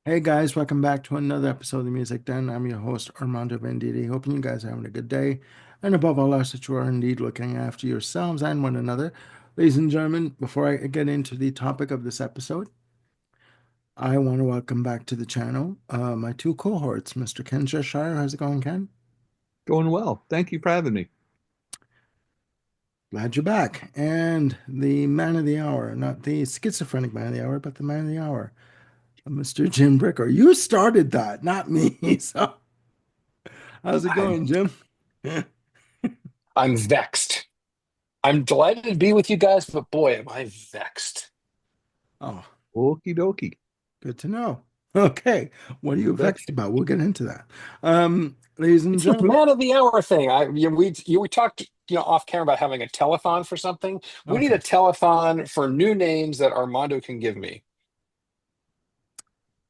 Hey guys, welcome back to another episode of the Music Den. I'm your host, Armando Venditti. Hoping you guys are having a good day. And above all else, that you are indeed looking after yourselves and one another. Ladies and gentlemen, before I get into the topic of this episode, I want to welcome back to the channel my two cohorts, Mr. Ken Cheshire. How's it going, Ken? Going well. Thank you for having me. Glad you're back. And the man of the hour, not the schizophrenic man of the hour, but the man of the hour, Mr. Jim Bricker. You started that, not me. So, how's it I'm going, Jim? I'm vexed. I'm delighted to be with you guys, but boy, am I vexed. Oh, Okie dokie. good to know. Okay, what are You you bet. vexed about? We'll get into that. Ladies and It's this gentlemen. man of the hour thing. We talked off camera about having a telethon for something. We need a Okay, telethon for new names that Armando can give me.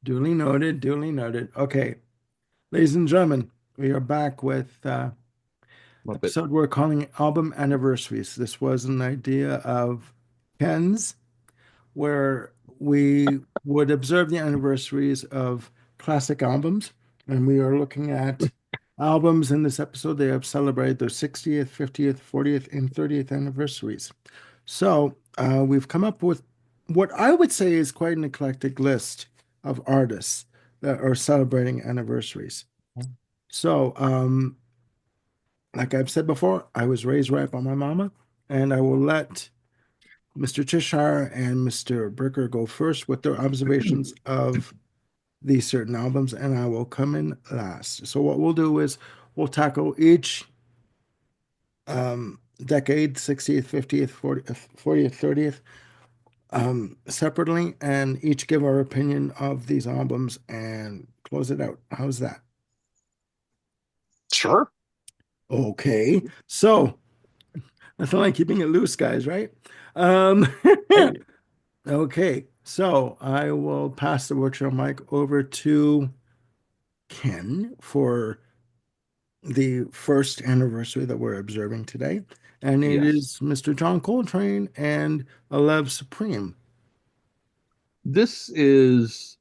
duly noted, duly noted. Okay, ladies and gentlemen, we are back with Love it. episode we're calling Album Anniversaries. This was an idea of Ken's where we would observe the anniversaries of classic albums, and we are looking at albums in this episode. They have celebrated their 60th, 50th, 40th, and 30th anniversaries. So we've come up with what I would say is quite an eclectic list of artists that are celebrating anniversaries. So, like I've said before, I was raised right by my mama, and I will let Mr. Cheshire and Mr. Bricker go first with their observations of these certain albums, and I will come in last. So what we'll do is we'll tackle each decade, 60th, 50th, 40th, 40th, 30th, separately, and each give our opinion of these albums and close it out. How's that? Sure. Okay. So nothing like keeping it loose, guys, right? Um, Hey, okay. So I will pass the virtual mic over to Ken for the first anniversary that we're observing today. And it Yes. is Mr. John Coltrane and A Love Supreme. This is,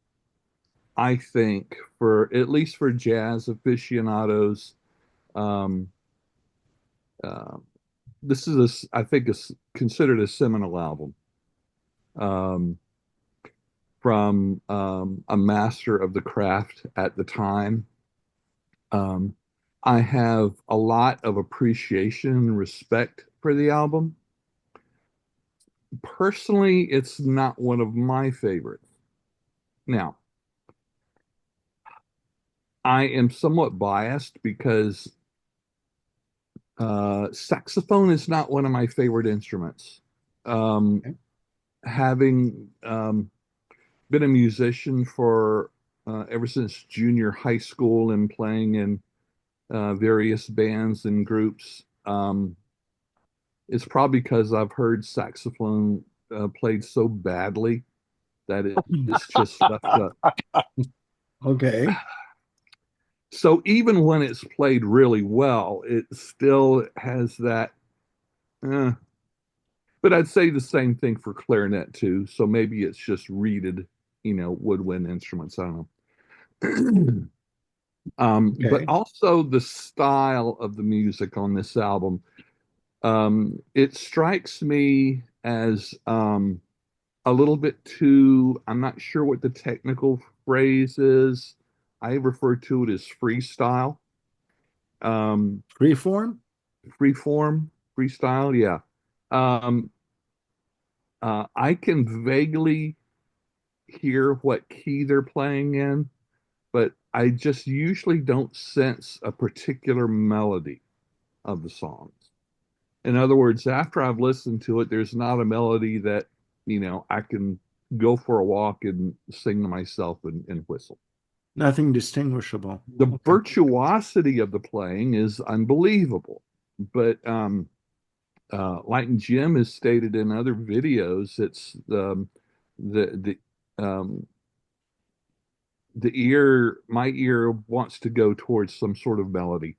I think, for at least for jazz aficionados, um, uh, this is I think is considered a seminal album um, from a master of the craft at the time. Um, I have a lot of appreciation and respect for the album. Personally, it's not one of my favorites. Now, I am somewhat biased because saxophone is not one of my favorite instruments. Um, Okay. having been a musician for ever since junior high school and playing in various bands and groups, it's probably because I've heard saxophone played so badly that it's just left up. Okay. So even when it's played really well, it still has that. eh. But I'd say the same thing for clarinet too. So maybe it's just reeded, woodwind instruments. I don't know. But Okay. also the style of the music on this album. It strikes me as a little bit too, I'm not sure what the technical phrase is. I refer to it as freestyle. Um, Freeform? free form, freestyle, yeah. Um, I can vaguely hear what key they're playing in, but I just usually don't sense a particular melody of the songs. In other words, after I've listened to it, there's not a melody that, I can go for a walk and sing to myself and whistle. Nothing distinguishable. The Okay. virtuosity of the playing is unbelievable, but like Jim has stated in other videos, it's the the ear, my ear wants to go towards some sort of melody.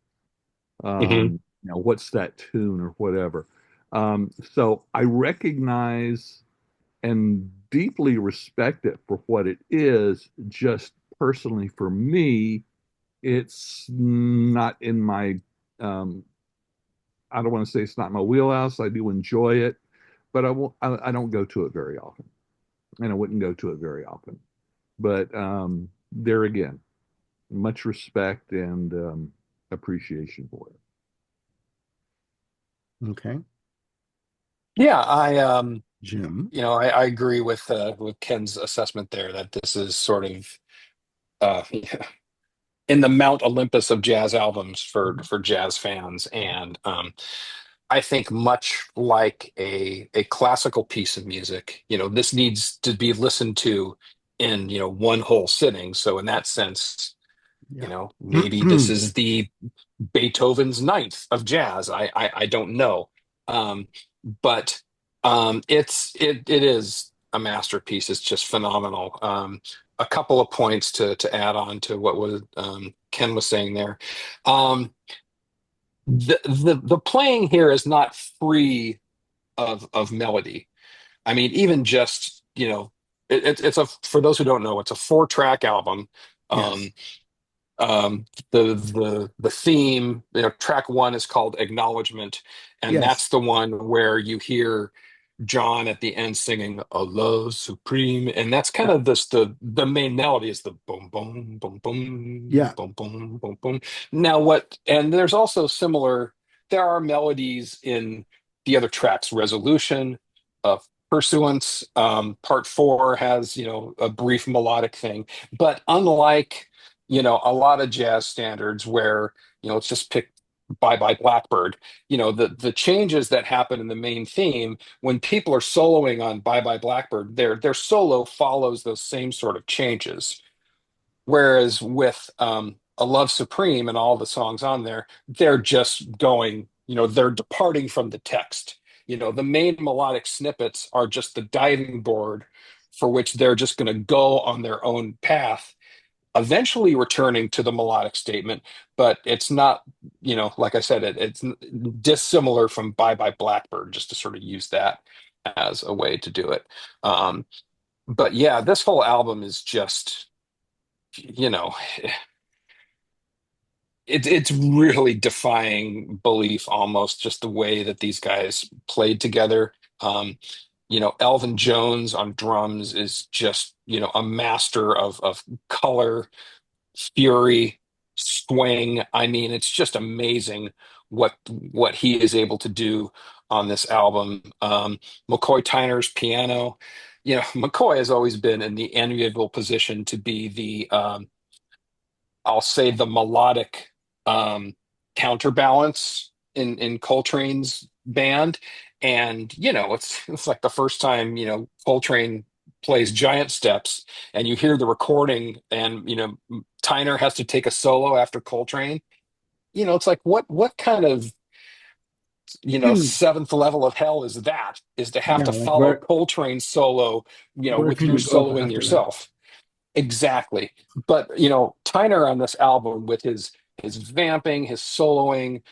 mhm. What's that tune or whatever. So I recognize and deeply respect it for what it is, just personally for me, it's not in my, um, I don't want to say it's not my wheelhouse. I do enjoy it, but I don't go to it very often, and I wouldn't go to it very often. But there again, much respect and appreciation for it. Okay. Yeah, Jim. I agree with Ken's assessment there that this is sort of uh, in the Mount Olympus of jazz albums for jazz fans, and I think much like a classical piece of music, this needs to be listened to in one whole sitting. So in that sense, Yeah. maybe this is the Beethoven's ninth of jazz. I don't know, but it is a masterpiece. It's just phenomenal. A couple of points to add on to what was Ken was saying there. Um, the playing here is not free of melody. I mean, even just it's a for those who don't know, it's a four-track album. Yes. Um, the theme, track one is called Acknowledgement, and Yes. that's the one where you hear John at the end singing "A Love Supreme," and that's kind Yeah. of the main melody is the boom boom boom boom Yeah. boom boom boom boom. Now what? And there's also similar. There are melodies in the other tracks. Resolution, Pursuance. Part four has a brief melodic thing, but unlike a lot of jazz standards where it's just pick Bye Bye Blackbird. The changes that happen in the main theme when people are soloing on Bye Bye Blackbird, their solo follows those same sort of changes. Whereas with A Love Supreme and all the songs on there, they're just going, they're departing from the text. The main melodic snippets are just the diving board for which they're just going to go on their own path, eventually returning to the melodic statement, but it's not, like I said, it's dissimilar from Bye Bye Blackbird, just to sort of use that as a way to do it. Um, but yeah, this whole album is just, you know, it's really defying belief almost, just the way that these guys played together. Um, Elvin Jones on drums is just, a master of color, fury, swing. I mean, it's just amazing what he is able to do on this album. McCoy Tyner's piano. McCoy has always been in the enviable position to be the I'll say the melodic counterbalance in Coltrane's band. And it's like the first time Coltrane plays Giant Steps, and you hear the recording, and Tyner has to take a solo after Coltrane. It's like what kind of seventh level of hell is that? Is to have Yeah. to Like follow Coltrane's solo, where with can you you go soloing after that? yourself. Exactly. But Tyner on this album with his vamping, his soloing,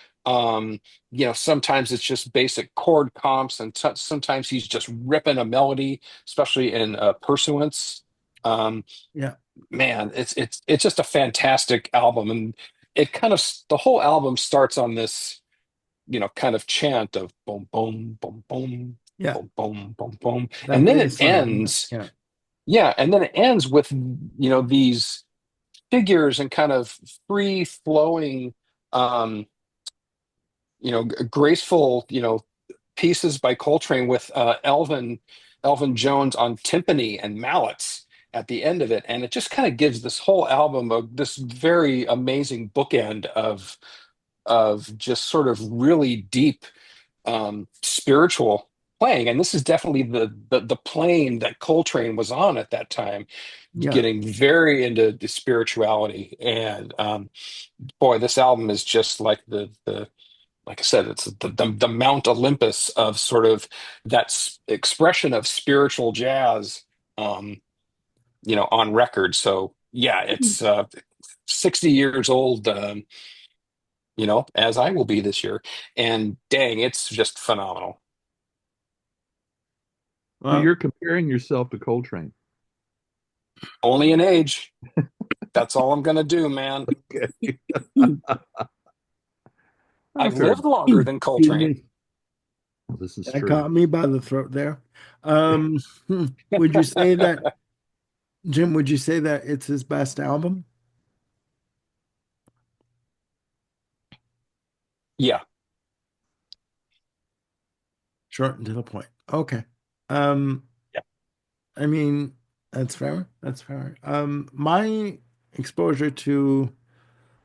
sometimes it's just basic chord comps, and sometimes he's just ripping a melody, especially in Pursuance. Um, Yeah. man, it's just a fantastic album, and it kind of the whole album starts on this, kind of chant of boom boom boom boom Yeah. boom boom boom boom, That and then it bass line. ends. Yeah. Yeah, and then it ends with these figures and kind of free flowing, um, graceful, pieces by Coltrane with Elvin Jones on timpani and mallets at the end of it, and it just kind of gives this whole album this very amazing bookend of just sort of really deep spiritual playing. And this is definitely the plane that Coltrane was on at that time, Yeah. getting very into the spirituality. And boy, this album is just like the like I said, it's the Mount Olympus of sort of that expression of spiritual jazz, um, on record. So yeah, it's 60 years old, as I will be this year. And dang, it's just phenomenal. So Well, you're comparing yourself to Coltrane. Only in age. That's all I'm gonna do, man. Okay. I've Fair lived enough. longer than Excuse Coltrane. me. This is That true. caught me by the throat there. Um, would you say that, Jim, would you say that it's his best album? Yeah. Short and to the point. Okay. Um, Yeah. I mean, that's fair. That's fair. My exposure to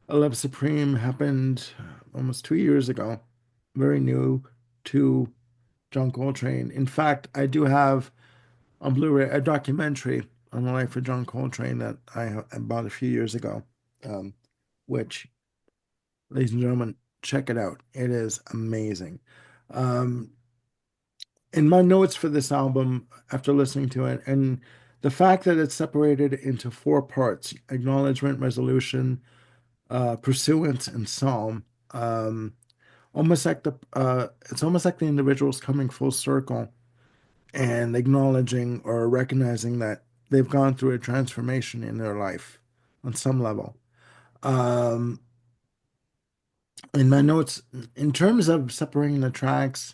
A Love Supreme happened almost 2 years ago. Very new to John Coltrane. In fact, I do have on Blu-ray a documentary on the life of John Coltrane that I bought a few years ago, um, which, ladies and gentlemen, check it out. It is amazing. Um, in my notes for this album, after listening to it, and the fact that it's separated into four parts: acknowledgement, resolution, pursuance, and psalm. Almost like it's almost like the individual's coming full circle and acknowledging or recognizing that they've gone through a transformation in their life on some level. Um, in my notes, in terms of separating the tracks,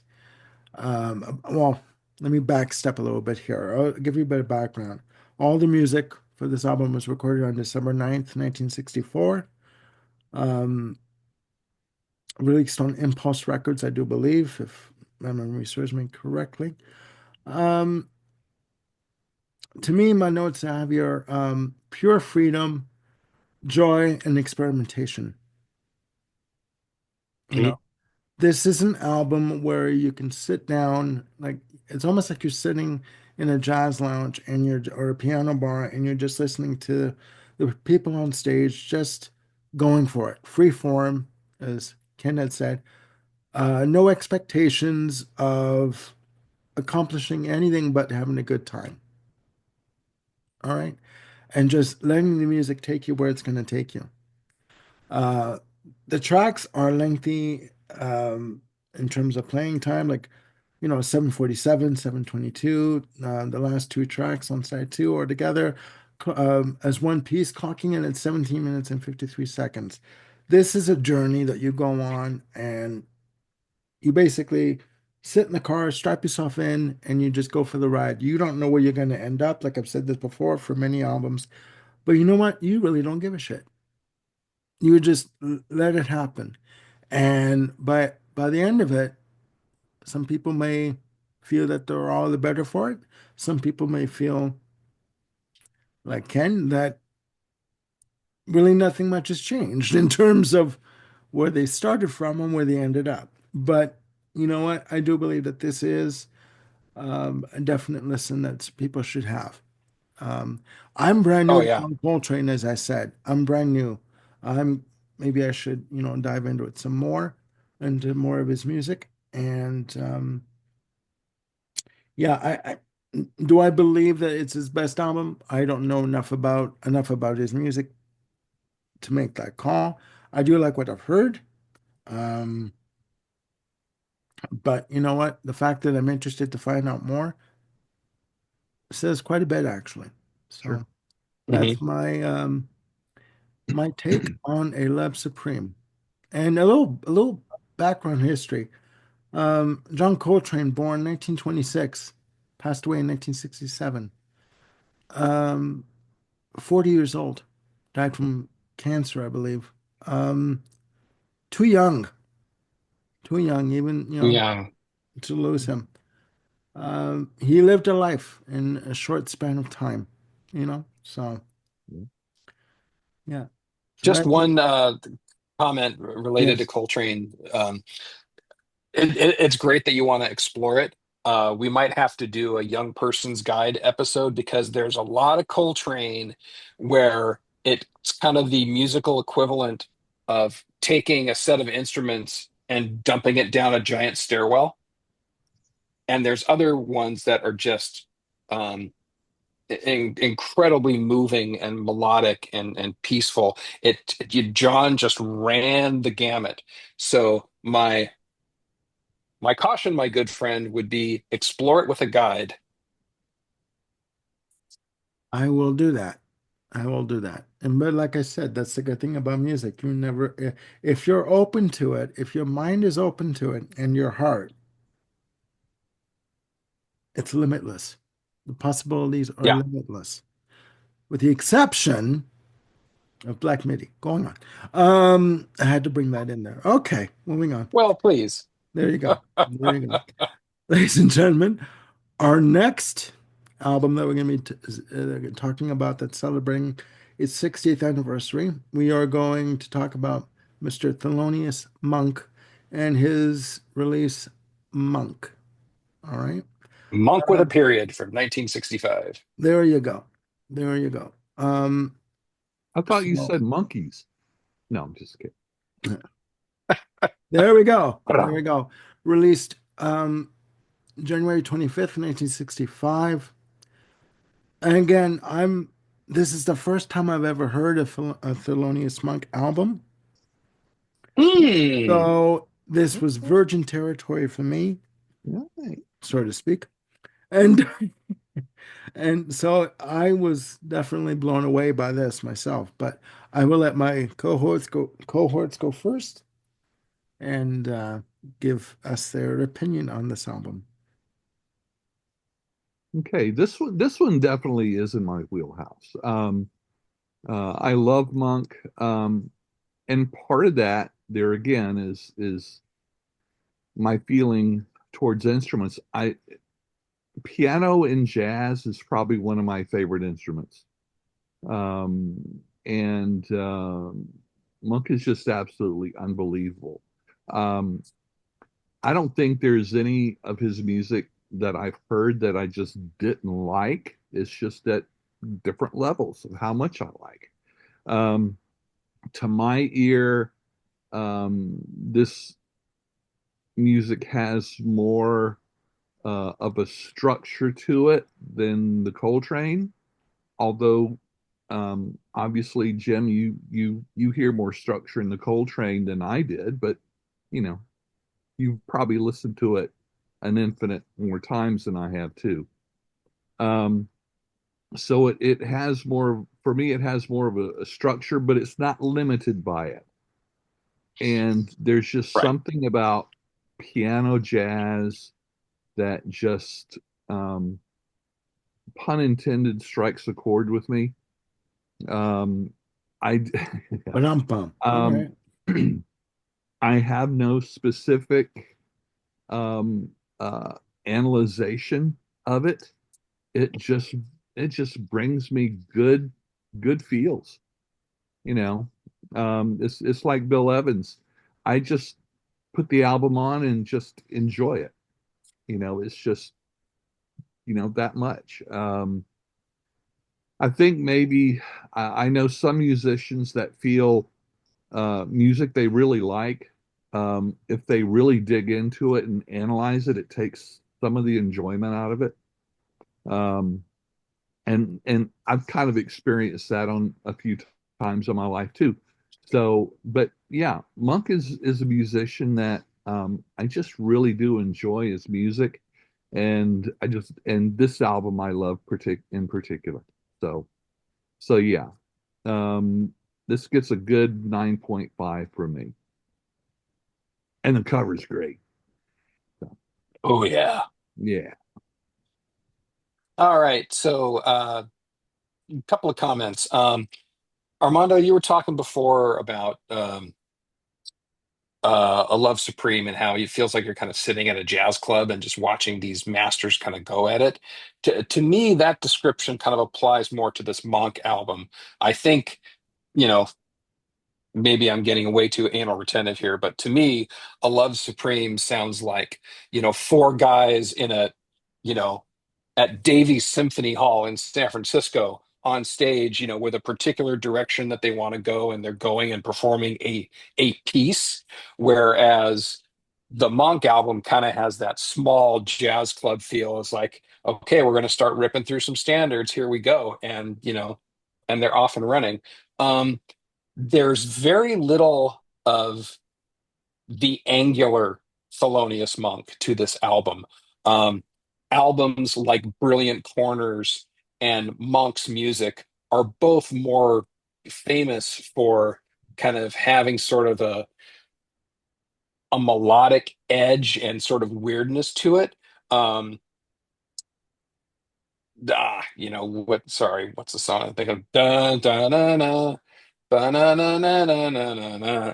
well, let me backstep a little bit here. I'll give you a bit of background. All the music for this album was recorded on December 9th, 1964. Um, Released on Impulse Records, I do believe, if my memory serves me correctly. Um, to me, my notes have your pure freedom, joy, and experimentation. You know, Mhm. this is an album where you can sit down, like it's almost like you're sitting in a jazz lounge and you're or a piano bar and you're just listening to the people on stage just going for it. Free form, as Ken had said. No expectations of accomplishing anything but having a good time. All right. And just letting the music take you where it's going to take you. Uh, the tracks are lengthy in terms of playing time, like, 747, 722. The last two tracks on side two are together as one piece, clocking in at 17 minutes and 53 seconds. This is a journey that you go on, and you basically sit in the car, strap yourself in, and you just go for the ride. You don't know where you're going to end up. Like I've said this before for many albums, but you know what? You really don't give a shit. You would just let it happen. And by the end of it, some people may feel that they're all the better for it. Some people may feel like Ken that really nothing much has changed in terms of where they started from and where they ended up. But you know what? I do believe that this is a definite listen that people should have. Um, I'm brand Oh new to yeah. John Coltrane, as I said. I'm brand new. I'm maybe I should, dive into it some more, into more of his music. And yeah, do I believe that it's his best album? I don't know enough about his music to make that call. I do like what I've heard. Um, but you know what? The fact that I'm interested to find out more says quite a bit, actually. Sure. So Mhm. that's my take on A Love Supreme. And a little background history. John Coltrane, born 1926, passed away in 1967. Um, 40 years old, died from cancer, I believe. Um, too young, too young, even, Yeah. to lose him. He lived a life in a short span of time, so yeah. So Just that, one comment related to yes, Coltrane. It's great that you want to explore it. We might have to do a young person's guide episode because there's a lot of Coltrane where it's kind of the musical equivalent of taking a set of instruments and dumping it down a giant stairwell. And there's other ones that are just incredibly moving and melodic and peaceful. John just ran the gamut. So my caution, my good friend, would be explore it with a guide. I will do that. I will do that. And but like I said, that's the good thing about music. You never, if you're open to it, if your mind is open to it and your heart, it's limitless. The possibilities are Yeah. limitless, with the exception of Black MIDI. Going on. I had to bring that in there. Okay, moving on. Well, please. There you go. There you go. Ladies and gentlemen, our next album that we're going to be talking about that's celebrating its 60th anniversary, we are going to talk about Mr. Thelonious Monk and his release, Monk. All right. Monk with a period from 1965. There you go. There you go. I thought you So said monkeys. No, I'm just kidding. there we go. There we Ta-da. go. Released January 25th, 1965. And again, this is the first time I've ever heard a Thelonious Monk album. Hmm. So this was virgin territory for me, Right. so to speak. And and so I was definitely blown away by this myself. But I will let my cohorts go first and give us their opinion on this album. Okay, this one definitely is in my wheelhouse. I love Monk, and part of that there again is my feeling towards instruments. I Piano in jazz is probably one of my favorite instruments, and Monk is just absolutely unbelievable. Um, I don't think there's any of his music that I've heard that I just didn't like. It's just at different levels of how much I like. Um, to my ear, this music has more of a structure to it than the Coltrane. Although, obviously, Jim, you hear more structure in the Coltrane than I did, but you know, you've probably listened to it an infinite more times than I have too. Um, so it has more, for me, it has more of a structure, but it's not limited by it. And there's just Right. something about piano jazz that just, um, pun intended, strikes a chord with me. Um, I, But I'm bummed. All um, right. I have no specific um, uh, analyzation of it. It just it just brings me good feels. You know, it's like Bill Evans. I just put the album on and just enjoy it. It's just that much. I think maybe I know some musicians that feel music they really like. If they really dig into it and analyze it, it takes some of the enjoyment out of it. Um, and I've kind of experienced that on a few times in my life too. So, but yeah, Monk is a musician that I just really do enjoy his music, and this album I love in particular. So so yeah, um, this gets a good 9.5 from me, and the cover's great. So, Oh, yeah. yeah. All right. So, a couple of comments. Armando, you were talking before about a Love Supreme and how it feels like you're kind of sitting at a jazz club and just watching these masters kind of go at it. To me, that description kind of applies more to this Monk album. I think, you know, maybe I'm getting way too anal retentive here, but to me, a Love Supreme sounds like, four guys in a, you know, at Davies Symphony Hall in San Francisco on stage, with a particular direction that they want to go, and they're going and performing a piece. Whereas the Monk album kind of has that small jazz club feel. It's like, okay, we're going to start ripping through some standards. Here we go, and and they're off and running. Um, there's very little of the angular Thelonious Monk to this album. Um, Albums like Brilliant Corners and Monk's music are both more famous for kind of having sort of a melodic edge and sort of weirdness to it. Um, you know what? Sorry, what's the song? I think of da da na na ba na na na na na na na.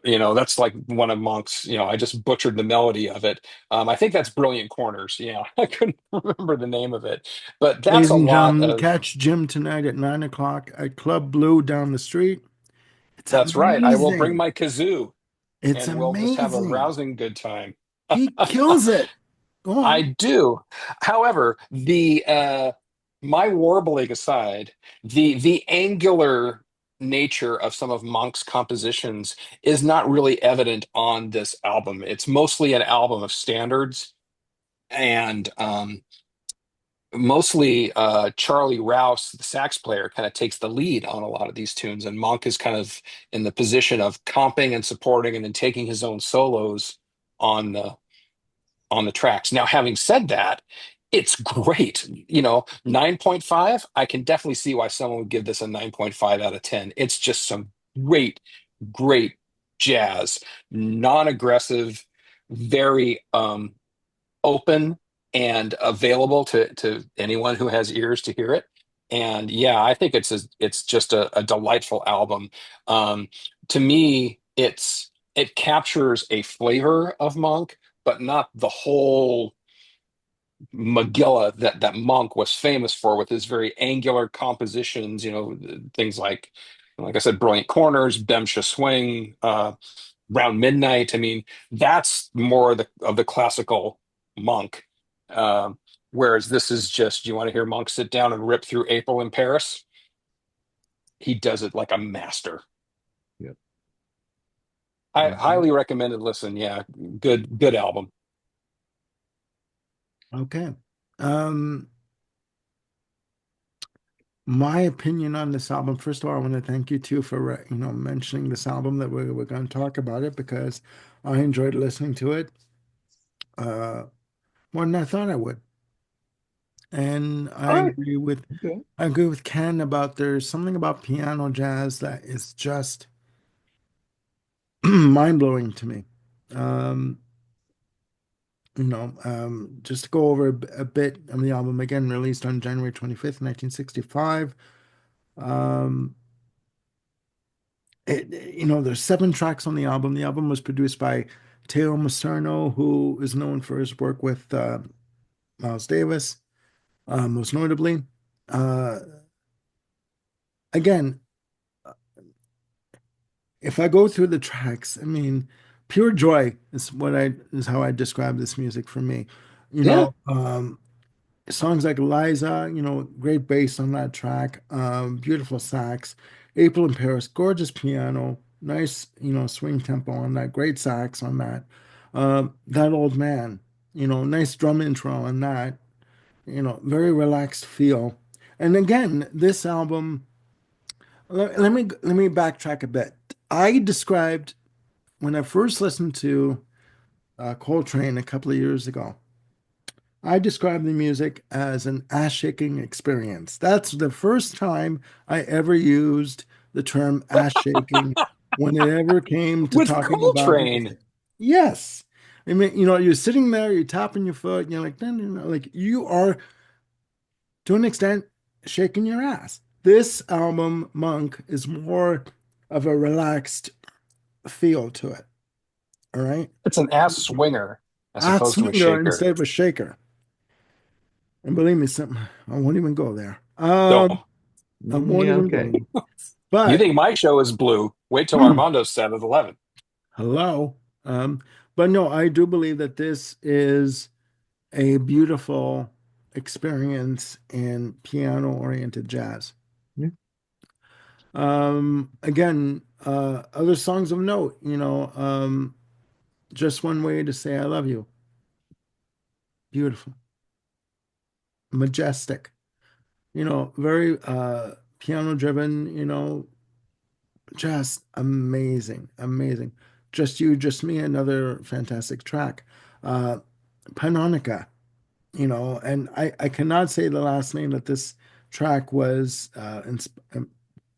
You know, that's like one of Monk's. You know, I just butchered the melody of it. I think that's Brilliant Corners. Yeah, I couldn't remember the name of it, but that's Ladies a and lot gentlemen, of. catch Jim tonight at 9 o'clock at Club Blue down the street. It's That's right. I will bring amazing. my kazoo, It's and we'll just have a amazing. rousing good time. He kills it. Go I on. do. However, the my warbling aside, the angular nature of some of Monk's compositions is not really evident on this album. It's mostly an album of standards, and mostly Charlie Rouse, the sax player, kind of takes the lead on a lot of these tunes, and Monk is kind of in the position of comping and supporting, and then taking his own solos on the tracks. Now, having said that, it's great. You know, 9.5, I can definitely see why someone would give this a 9.5 out of 10. It's just some great, great jazz, non-aggressive, very open and available to anyone who has ears to hear it. And yeah, I think it's just a delightful album. Um, to me, it captures a flavor of Monk, but not the whole Megillah that Monk was famous for, with his very angular compositions. You know, things like I said, Brilliant Corners, Bemsha Swing, Round Midnight. I mean, that's more of the classical Monk. Whereas this is just, you want to hear Monk sit down and rip through April in Paris? He does it like a master. Yep. I Mhm. highly recommended listen. Yeah, good album. Okay. Um, my opinion on this album, first of all, I want to thank you too for mentioning this album that we're going to talk about it because I enjoyed listening to it uh more than I thought I would. And All right. Okay. I agree with Ken about there's something about piano jazz that is just mind-blowing to me. Um, just to go over a bit of the album again, released on January 25th, 1965. Um, there's 7 tracks on the album. The album was produced by Teo Macerno, who is known for his work with Miles Davis, most notably. Uh, again, if I go through the tracks, I mean, pure joy is how I describe this music for me. You Yeah, know, songs like Liza, great bass on that track, beautiful sax, April in Paris, gorgeous piano, nice, swing tempo on that, great sax on that. That Old Man, nice drum intro on that, very relaxed feel. And again, this album, let me backtrack a bit. I described when I first listened to Coltrane a couple of years ago. I describe the music as an ass-shaking experience. That's the first time I ever used the term ass-shaking when it ever came to with talking about Coltrane. music. Yes. I mean, you're sitting there, you're tapping your foot, and you're like, no, no, no. Like you are, to an extent, shaking your ass. This album, Monk, is more of a relaxed feel to it. All right. It's an ass swinger as Ass opposed to a swinger shaker. instead of a shaker. And believe me, something I won't even go there. No. I won't Yeah. even go Okay. there. You But think my show is blue? Wait till Armando's set at 11. hello. Um, but no, I do believe that this is a beautiful experience in piano-oriented jazz. Yeah. Again, other songs of note, Just One Way to Say I Love You. Beautiful, majestic, very piano driven, just amazing, amazing. Just You, Just Me, another fantastic track. Uh, Panonica, and I cannot say the last name that this track was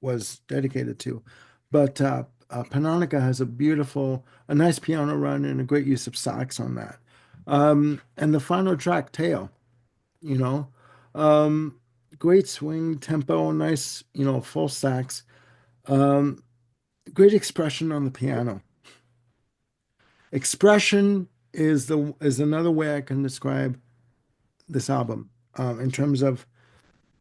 was dedicated to. But Panonica has a nice piano run and a great use of sax on that. And the final track, Tail, you know, um, great swing tempo, nice, full sax, um, great expression on the piano. Expression is another way I can describe this album in terms of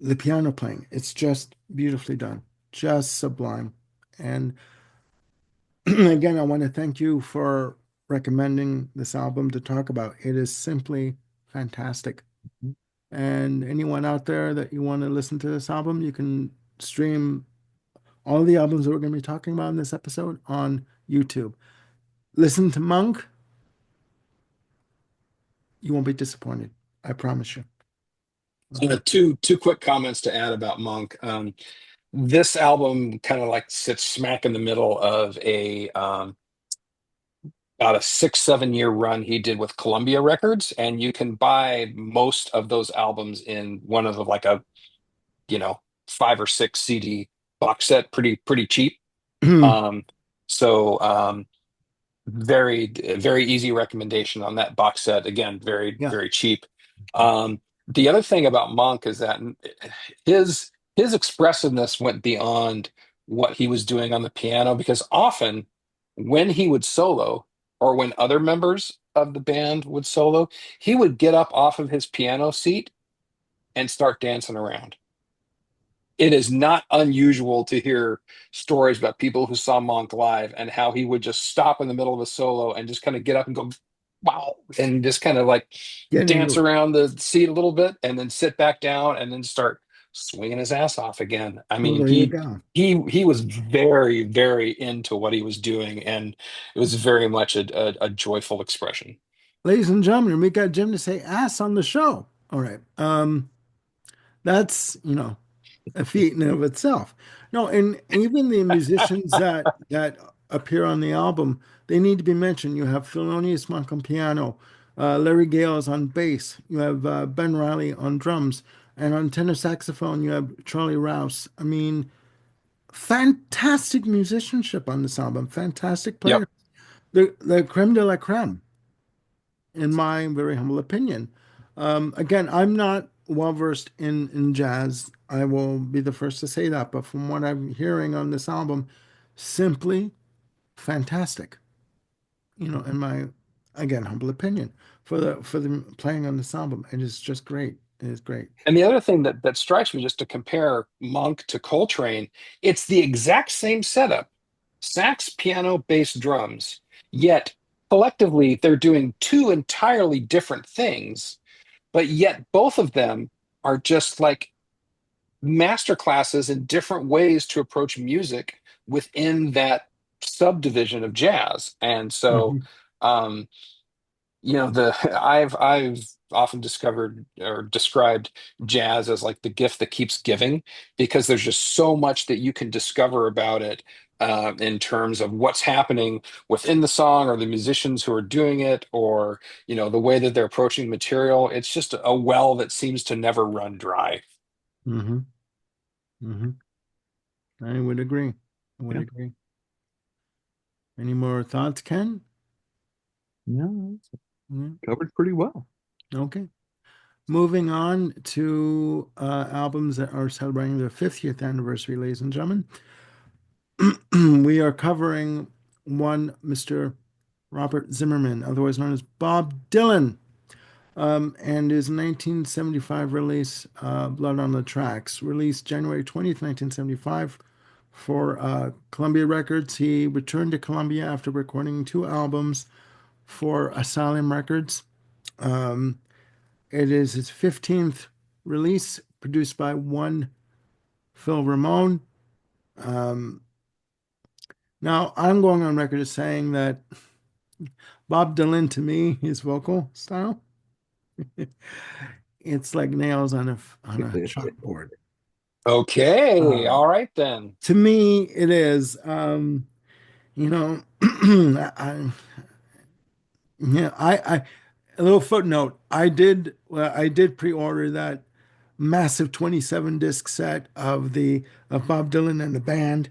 the piano playing. It's just beautifully done, just sublime. And again, I want to thank you for recommending this album to talk about. It is simply fantastic. And anyone out there that you want to listen to this album, you can stream all the albums that we're going to be talking about in this episode on YouTube. Listen to Monk, you won't be disappointed. I promise you. Two quick comments to add about Monk. This album kind of like sits smack in the middle of a about a 6, 7 year run he did with Columbia Records, and you can buy most of those albums in one of the like a 5 or 6 CD box set, pretty cheap. Um, so very very easy recommendation on that box set. Again, very Yeah. very cheap. The other thing about Monk is that his expressiveness went beyond what he was doing on the piano, because often when he would solo, or when other members of the band would solo, he would get up off of his piano seat and start dancing around. It is not unusual to hear stories about people who saw Monk live and how he would just stop in the middle of a solo and just kind of get up and go, wow, and just kind of like Get dance into it. around the seat a little bit and then sit back down and then start swinging his ass off again. I Well, mean, there you go. he was very, very into what he was doing, and it was very much a joyful expression. Ladies and gentlemen, we got Jim to say ass on the show. All right. That's, a feat in and of itself. No, and even the musicians that appear on the album, they need to be mentioned. You have Thelonious Monk on piano, Larry Gales on bass, you have Ben Riley on drums, and on tenor saxophone you have Charlie Rouse. I mean, fantastic musicianship on this album, fantastic Yep. player, the creme de la creme, in my very humble opinion. Again, I'm not well versed in jazz. I will be the first to say that, but from what I'm hearing on this album, simply fantastic. In my again humble opinion for the playing on this album, it is just great. It is great. And the other thing that strikes me, just to compare Monk to Coltrane, it's the exact same setup: sax, piano, bass, drums. Yet collectively, they're doing two entirely different things, but yet both of them are just like master classes in different ways to approach music within that subdivision of jazz. And so, Hmm. um, the I've often discovered or described jazz as like the gift that keeps giving, because there's just so much that you can discover about it, in terms of what's happening within the song, or the musicians who are doing it, or the way that they're approaching material. It's just a well that seems to never run dry. Hmm. Hmm. I would agree. I would Yeah. agree. Any more thoughts, Ken? Yeah, Yeah. covered pretty well. Okay. Moving on to albums that are celebrating their 50th anniversary, ladies and gentlemen. We are covering one Mr. Robert Zimmerman, otherwise known as Bob Dylan, and his 1975 release, Blood on the Tracks, released January 20th, 1975 for Columbia Records. He returned to Columbia after recording 2 albums for Asylum Records. Um, It is his 15th release, produced by one Phil Ramone. Um, Now, I'm going on record as saying that Bob Dylan, to me, his vocal style, it's like nails on a chalkboard. Okay, Um, all right then. to me, it is. You know, yeah, I a little footnote. I did pre-order that massive 27 disc set of Bob Dylan and the band.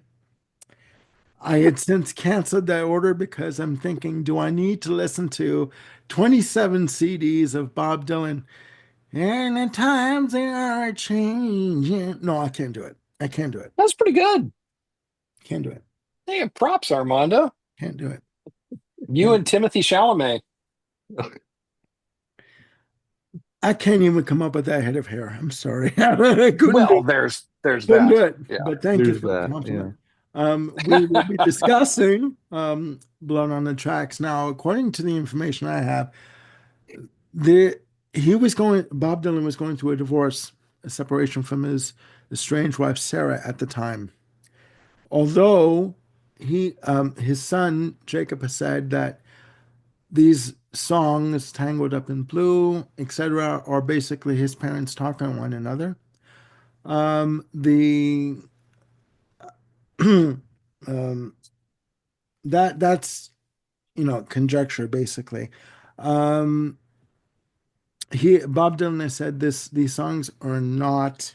I had since canceled that order because I'm thinking, do I need to listen to 27 CDs of Bob Dylan? And the times they are changing. No, I can't do it. I can't do it. That's pretty good. Can't do it. Hey, props, Armando. Can't do it. You Can't and do it. Timothy Chalamet. I can't even come up with that head of hair. I'm sorry. I couldn't do Well, it. there's Couldn't do that. it. Yeah. But thank you There's for the that. Yeah. compliment. We will be discussing Blood on the Tracks. Now, according to the information I have, the Bob Dylan was going through a divorce, a separation from his estranged wife Sarah at the time. Although his son Jacob has said that these songs, Tangled Up in Blue, etc., are basically his parents talking to one another. The um, that's conjecture basically. Um, Bob Dylan has said these songs are not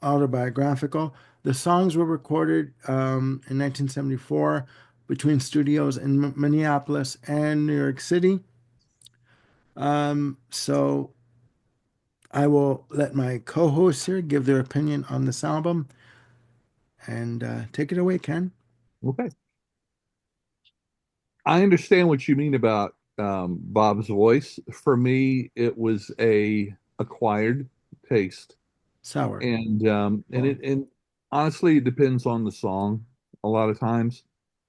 autobiographical. The songs were recorded in 1974 between studios in Minneapolis and New York City. So I will let my co-hosts here give their opinion on this album and take it away, Ken. Okay. I understand what you mean about Bob's voice. For me, it was a acquired taste, Sour. and honestly, it depends on the song a lot of times.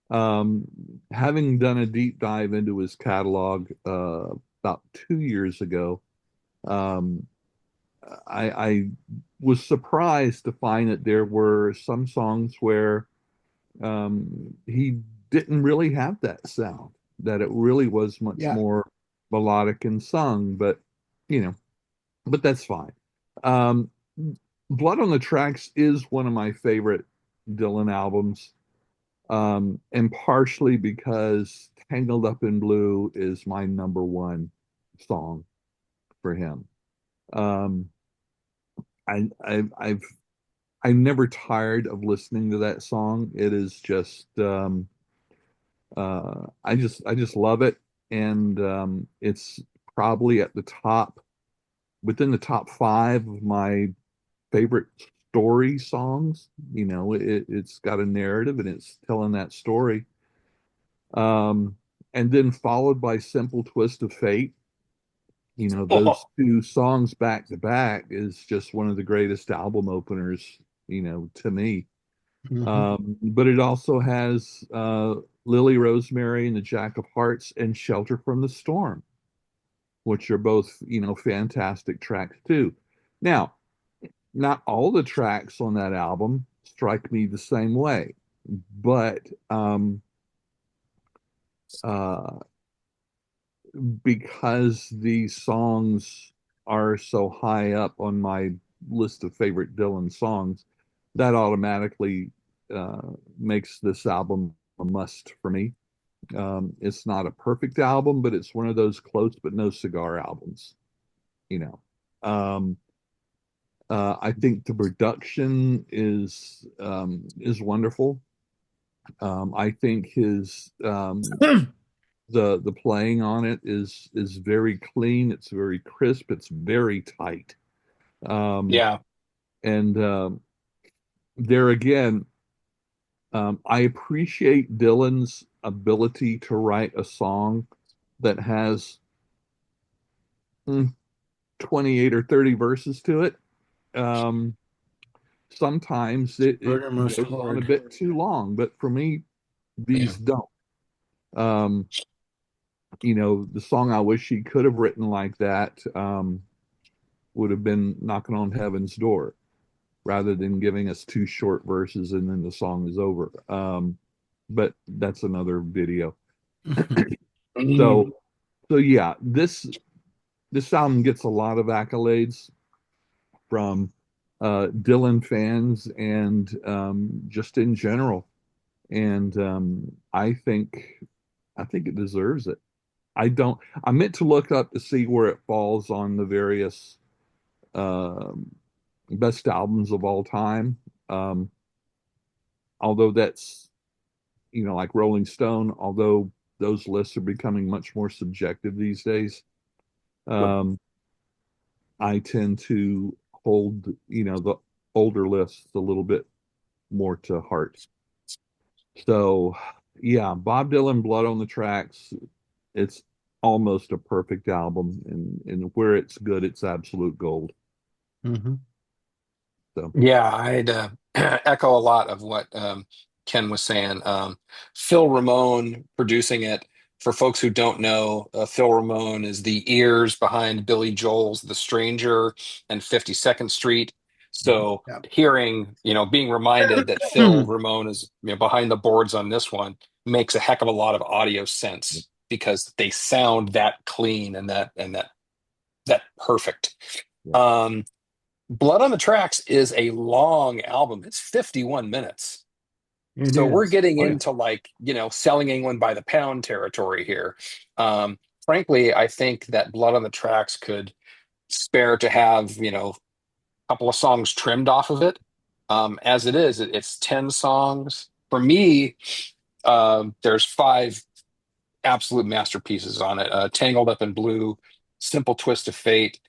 Um, Having done a deep dive into his catalog about 2 years ago, um, I was surprised to find that there were some songs where he didn't really have that sound, that it really was much Yeah. more melodic and sung, you know, but that's fine. Um, Blood on the Tracks is one of my favorite Dylan albums, and partially because Tangled Up in Blue is my number one song for him. Um, I've I'm never tired of listening to that song. It is just I just love it, and it's probably at the top, within the top five of my favorite story songs. It's got a narrative and it's telling that story. Um, and then followed by Simple Twist of Fate. Those Oh, two songs back to back is just one of the greatest album openers, to me. Hmm. But it also has Lily Rosemary and the Jack of Hearts and Shelter from the Storm, which are both, fantastic tracks too. Now, not all the tracks on that album strike me the same way, but uh, because these songs are so high up on my list of favorite Dylan songs, that automatically uh, makes this album a must for me. It's not a perfect album, but it's one of those close but no cigar albums, you know. Um, I think the production is wonderful. I think his the playing on it is very clean. It's very crisp. It's very tight. Um, yeah. and There again, I appreciate Dylan's ability to write a song that has 28 or 30 verses to it. Um, Sometimes it Most goes on a hard. bit too long, but for me, Yeah. these don't. Um, the song I wish he could have written like that would have been Knocking on Heaven's Door rather than giving us two short verses and then the song is over. But that's another video. Mm. So, so yeah, this album gets a lot of accolades from Dylan fans and just in general. And I think it deserves it. I don't. I meant to look up to see where it falls on the various um best albums of all time. Um, although that's, like Rolling Stone, although those lists are becoming much more subjective these days, What? um, I tend to hold, the older lists a little bit more to heart. So, yeah, Bob Dylan, Blood on the Tracks, it's almost a perfect album, and where it's good, it's absolute gold. Hmm. So, Yeah, I'd echo a lot of what Ken was saying. Phil Ramone producing it. For folks who don't know, Phil Ramone is the ears behind Billy Joel's The Stranger and 52nd Street. So Yeah. hearing, being reminded that Phil Ramone is, behind the boards on this one makes a heck of a lot of audio sense because they sound that clean and that perfect. yeah. Um, Blood on the Tracks is a long album. It's 51 minutes. It So we're is. getting Oh, yeah. into like, selling England by the pound territory here. Frankly, I think that Blood on the Tracks could spare to have, a couple of songs trimmed off of it. As it is, it's 10 songs. For me, there's five absolute masterpieces on it. Tangled Up in Blue, Simple Twist of Fate,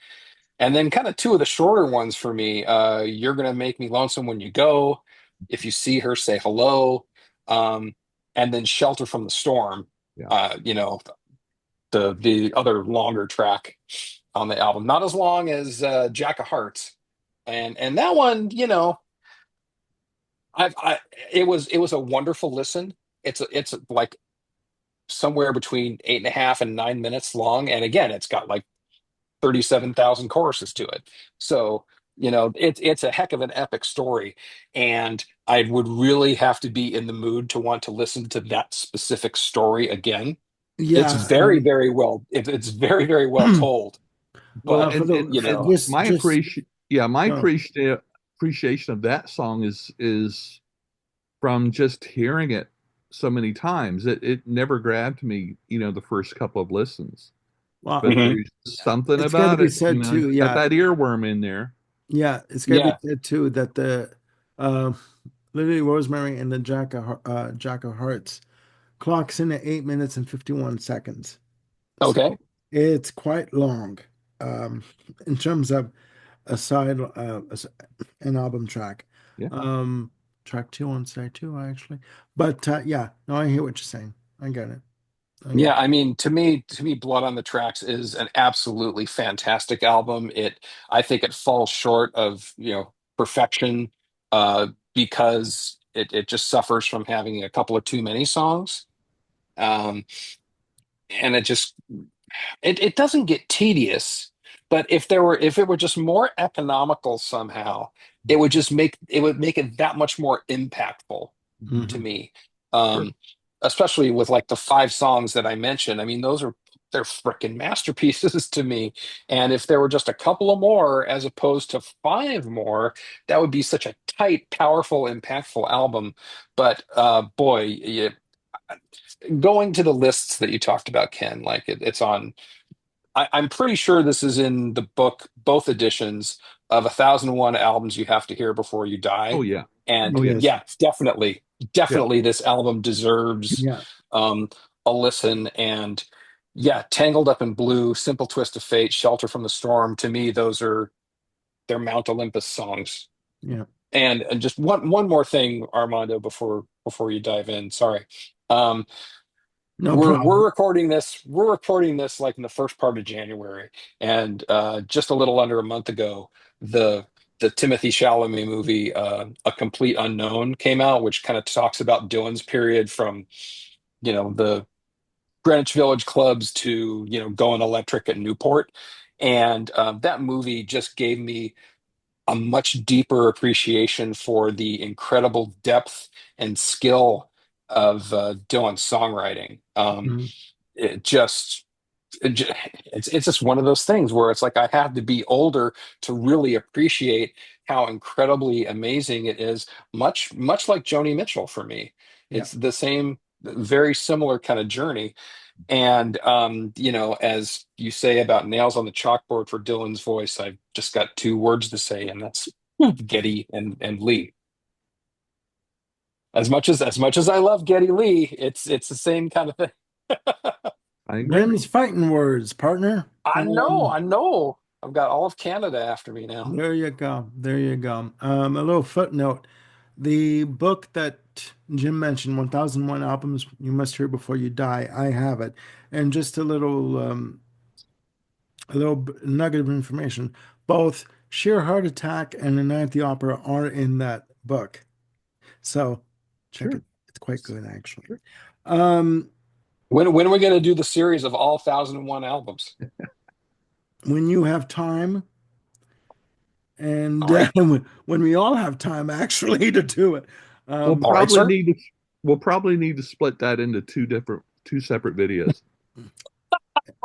and then kind of two of the shorter ones for me. You're gonna make me lonesome when you go. If you see her, say hello. Um, and then Shelter from the Storm. Yeah. The other longer track on the album, not as long as Jack of Hearts, and that one, I it was a wonderful listen. It's like somewhere between 8.5 and 9 minutes long, and again, it's got like 37,000 choruses to it. So, it's a heck of an epic story. And I would really have to be in the mood to want to listen to that specific story again. It's Yeah. very, very well, it's very, very well told. Well, Well, But, for the my just appreciation, yeah, my no. appreciation of that song is from just hearing it so many times. It never grabbed me, the first couple of listens. Well, But mhm. there's something it's got to about be it, said too. got Yeah. that earworm in there. Yeah. It's got to be Yeah. said too that the uh, Lily Rosemary and the Jack of Hearts clocks in at 8 minutes and 51 seconds. So Okay. it's quite long um, in terms of a side an album track. Yeah. Um, Track two on side two, actually. But yeah, no, I hear what you're saying. I get it. I get Yeah, it. I mean, to me, Blood on the Tracks is an absolutely fantastic album. I think it falls short of, perfection, because it just suffers from having a couple of too many songs. Um, and it doesn't get tedious, but if it were just more economical somehow, it would make it that much more impactful to Hmm. me. Sure. Um, Especially with like the five songs that I mentioned. I mean, they're freaking masterpieces to me. And if there were just a couple of more as opposed to five more, that would be such a tight, powerful, impactful album. But boy, going to the lists that you talked about, Ken, like it's on. I'm pretty sure this is in the book, both editions of 1,001 albums you have to hear before you Oh die. yeah. And Oh yeah. Yes. yeah, definitely, Yeah. definitely, this album deserves Yeah. um, a listen. And yeah, Tangled Up in Blue, Simple Twist of Fate, Shelter from the Storm. To me, they're Mount Olympus songs. Yeah. And just one more thing, Armando, before you dive in. Sorry. Um, No we're problem. recording this like in the first part of January, and just a little under a month ago, the the Timothy Chalamet movie, A Complete Unknown, came out, which kind of talks about Dylan's period from, the Greenwich Village clubs to, going electric at Newport. And that movie just gave me a much deeper appreciation for the incredible depth and skill of Dylan's songwriting. Mhm. It just, it's just one of those things where it's like I have to be older to really appreciate how incredibly amazing it is. Much like Joni Mitchell for me, Yeah. it's the same, very similar kind of journey. And as you say about nails on the chalkboard for Dylan's voice, I've just got two words to say, and that's Getty and Lee. As much as I love Getty Lee, it's the same kind of thing. I agree. Them's fighting words, partner. I know, I know. I've got all of Canada after me now. There you go. There you go. A little footnote. The book that Jim mentioned, 1001 Albums You Must Hear Before You Die, I have it. And just nugget of information. Both Sheer Heart Attack and The Night at the Opera are in that book. So check Sure. it. It's quite good, actually. Sure. Um, When are we going to do the series of all 1001 albums? when you have time, and All right. when we all have time, actually, to do it. We'll Um, All right, probably sir. need to we'll probably need to split that into two separate videos.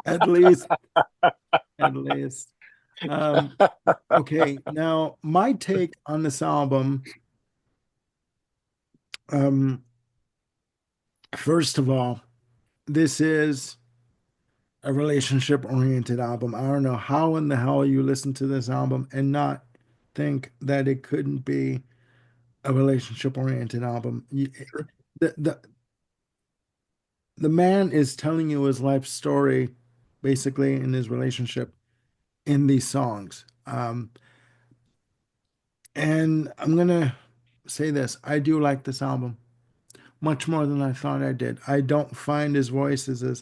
at least, at least. Um, okay, now my take on this album, um, first of all, this is a relationship-oriented album. I don't know how in the hell you listen to this album and not think that it couldn't be a relationship-oriented album. Sure. The the man is telling you his life story, basically in his relationship in these songs. And I'm gonna say this: I do like this album much more than I thought I did. I don't find his voice is as,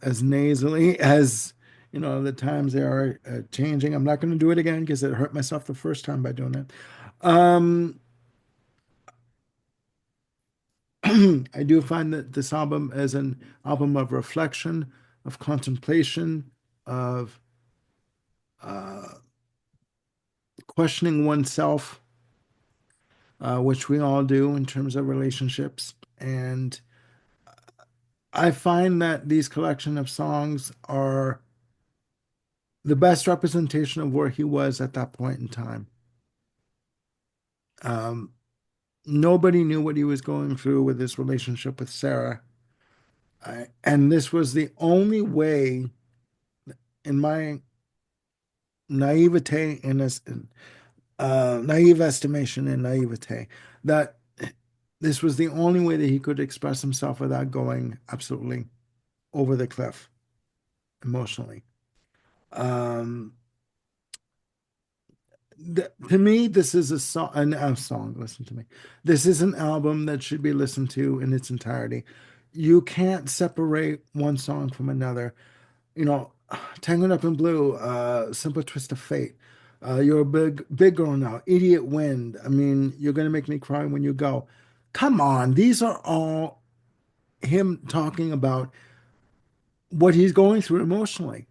as nasally as, the times they are changing. I'm not going to do it again because it hurt myself the first time by doing it. Um, I do find that this album is an album of reflection, of contemplation, of uh, questioning oneself, which we all do in terms of relationships. And I find that these collection of songs are the best representation of where he was at that point in time. Um, Nobody knew what he was going through with his relationship with Sarah. And this was the only way, in my naivete and naive estimation and naivete, that this was the only way that he could express himself without going absolutely over the cliff emotionally. Um, to me, this is a song. Listen to me. This is an album that should be listened to in its entirety. You can't separate one song from another. You know, Tangled Up in Blue, Simple Twist of Fate. You're a big girl now. Idiot Wind. I mean, you're gonna make me cry when you go. Come on, these are all him talking about what he's going through emotionally,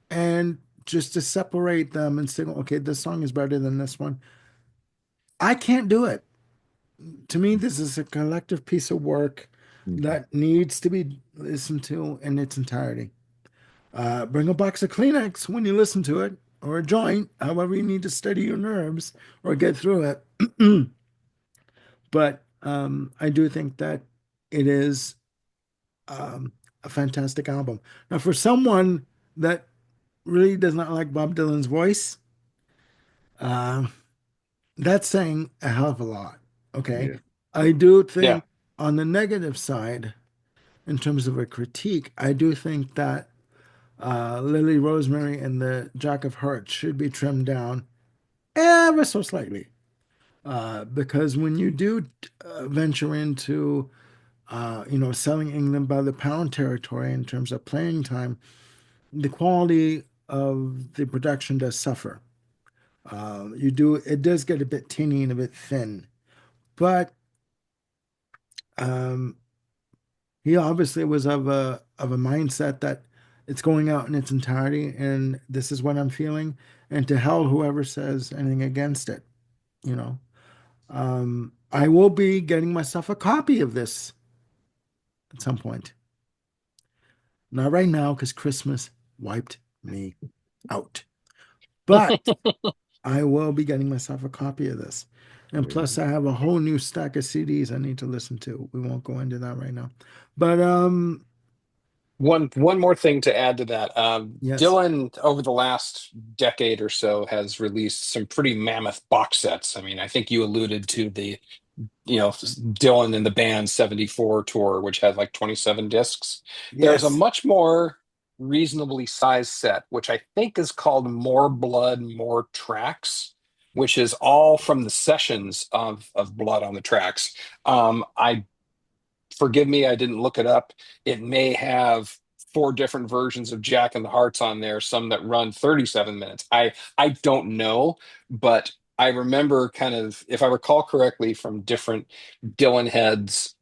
and just to separate them and say, okay, this song is better than this one. I can't do it. To me, this is a collective piece of work Okay. that needs to be listened to in its entirety. Bring a box of Kleenex when you listen to it, or a joint, however you need to steady your nerves or get through it. But I do think that it is a fantastic album. Now, for someone that really does not like Bob Dylan's voice, uh, that's saying a hell of a lot. Okay. Yeah. I do Yeah. think on the negative side, in terms of a critique, I do think that Lily Rosemary and the Jack of Hearts should be trimmed down ever so slightly. Because when you do venture into, selling England by the pound territory in terms of playing time, the quality of the production does suffer. It does get a bit tinny and a bit thin, but um, he obviously was of a mindset that it's going out in its entirety, and this is what I'm feeling, and to hell whoever says anything against it, you know. I will be getting myself a copy of this at some point. Not right now, because Christmas wiped me out. But I will be getting myself a copy of this. And Very plus good. I have a whole new stack of CDs I need to listen to. We won't go into that right now. But One more thing to add to that. Yes. Dylan, over the last decade or so, has released some pretty mammoth box sets. I mean, I think you alluded to the, Dylan and the Band 74 tour, which had like 27 discs. There's a Yes. much more reasonably sized set, which I think is called More Blood, More Tracks, which is all from the sessions of Blood on the Tracks. I Forgive me, I didn't look it up. It may have four different versions of Jack and the Hearts on there, some that run 37 minutes. I don't know, but I remember kind of, if I recall correctly, from different Dylan heads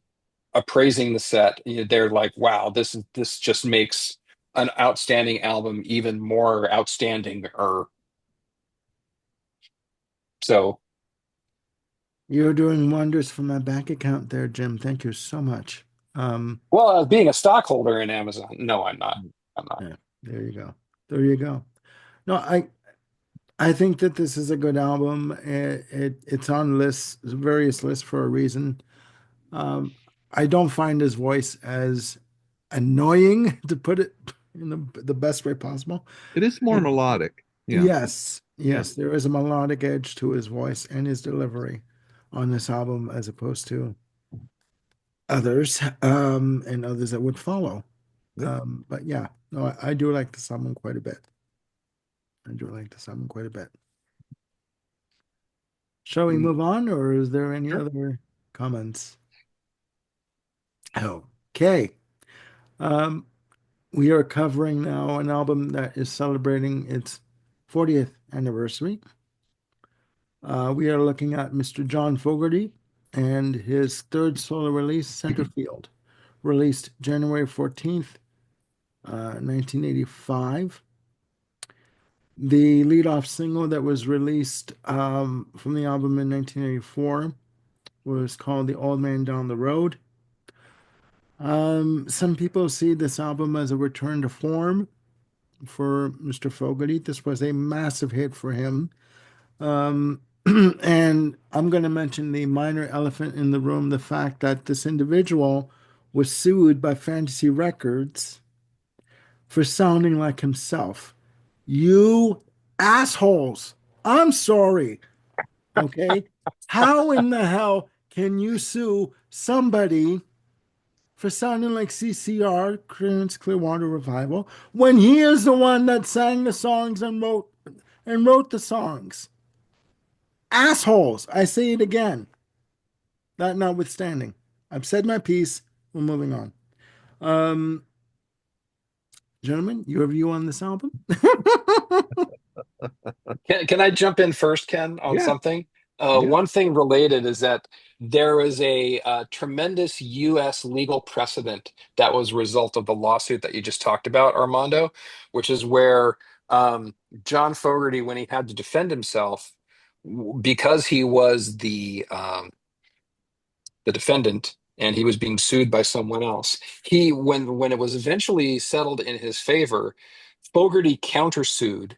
appraising the set, they're like, "Wow, this just makes an outstanding album even more outstanding." Or so, You're doing wonders for my bank account there, Jim. Thank you so much. Um, well, being a stockholder in Amazon, no, I'm not. I'm not. yeah, there you go. There you go. No, I think that this is a good album. It's on lists, various lists for a reason. Um, I don't find his voice as annoying, to put it in the best way possible. It is more And melodic. Yeah. yes, Yeah. yes, there is a melodic edge to his voice and his delivery on this album as opposed to others, and others that would follow. Yeah. But yeah, no, I do like this album quite a bit. I do like this album quite a bit. Shall we Mm, move on, or is there any sure. other comments? Okay. Um, we are covering now an album that is celebrating its 40th anniversary. We are looking at Mr. John Fogerty and his third solo release, Centerfield, released January 14th, 1985. The lead-off single that was released from the album in 1984 was called The Old Man Down the Road. Some people see this album as a return to form for Mr. Fogerty. This was a massive hit for him. Um, and I'm going to mention the minor elephant in the room, the fact that this individual was sued by Fantasy Records for sounding like himself. You assholes. I'm sorry. Okay. How in the hell can you sue somebody for sounding like CCR, Creedence Clearwater Revival, when he is the one that sang the songs and wrote the songs? Assholes. I say it again. That notwithstanding. I've said my piece. We're moving on. Um, Gentlemen, your view on this album? Can I jump in first, Ken, on Yeah. something? Yeah. One thing related is that there is a tremendous U.S. legal precedent that was a result of the lawsuit that you just talked about, Armando, which is where John Fogerty, when he had to defend himself, because he was the defendant and he was being sued by someone else, when it was eventually settled in his favor, Fogerty countersued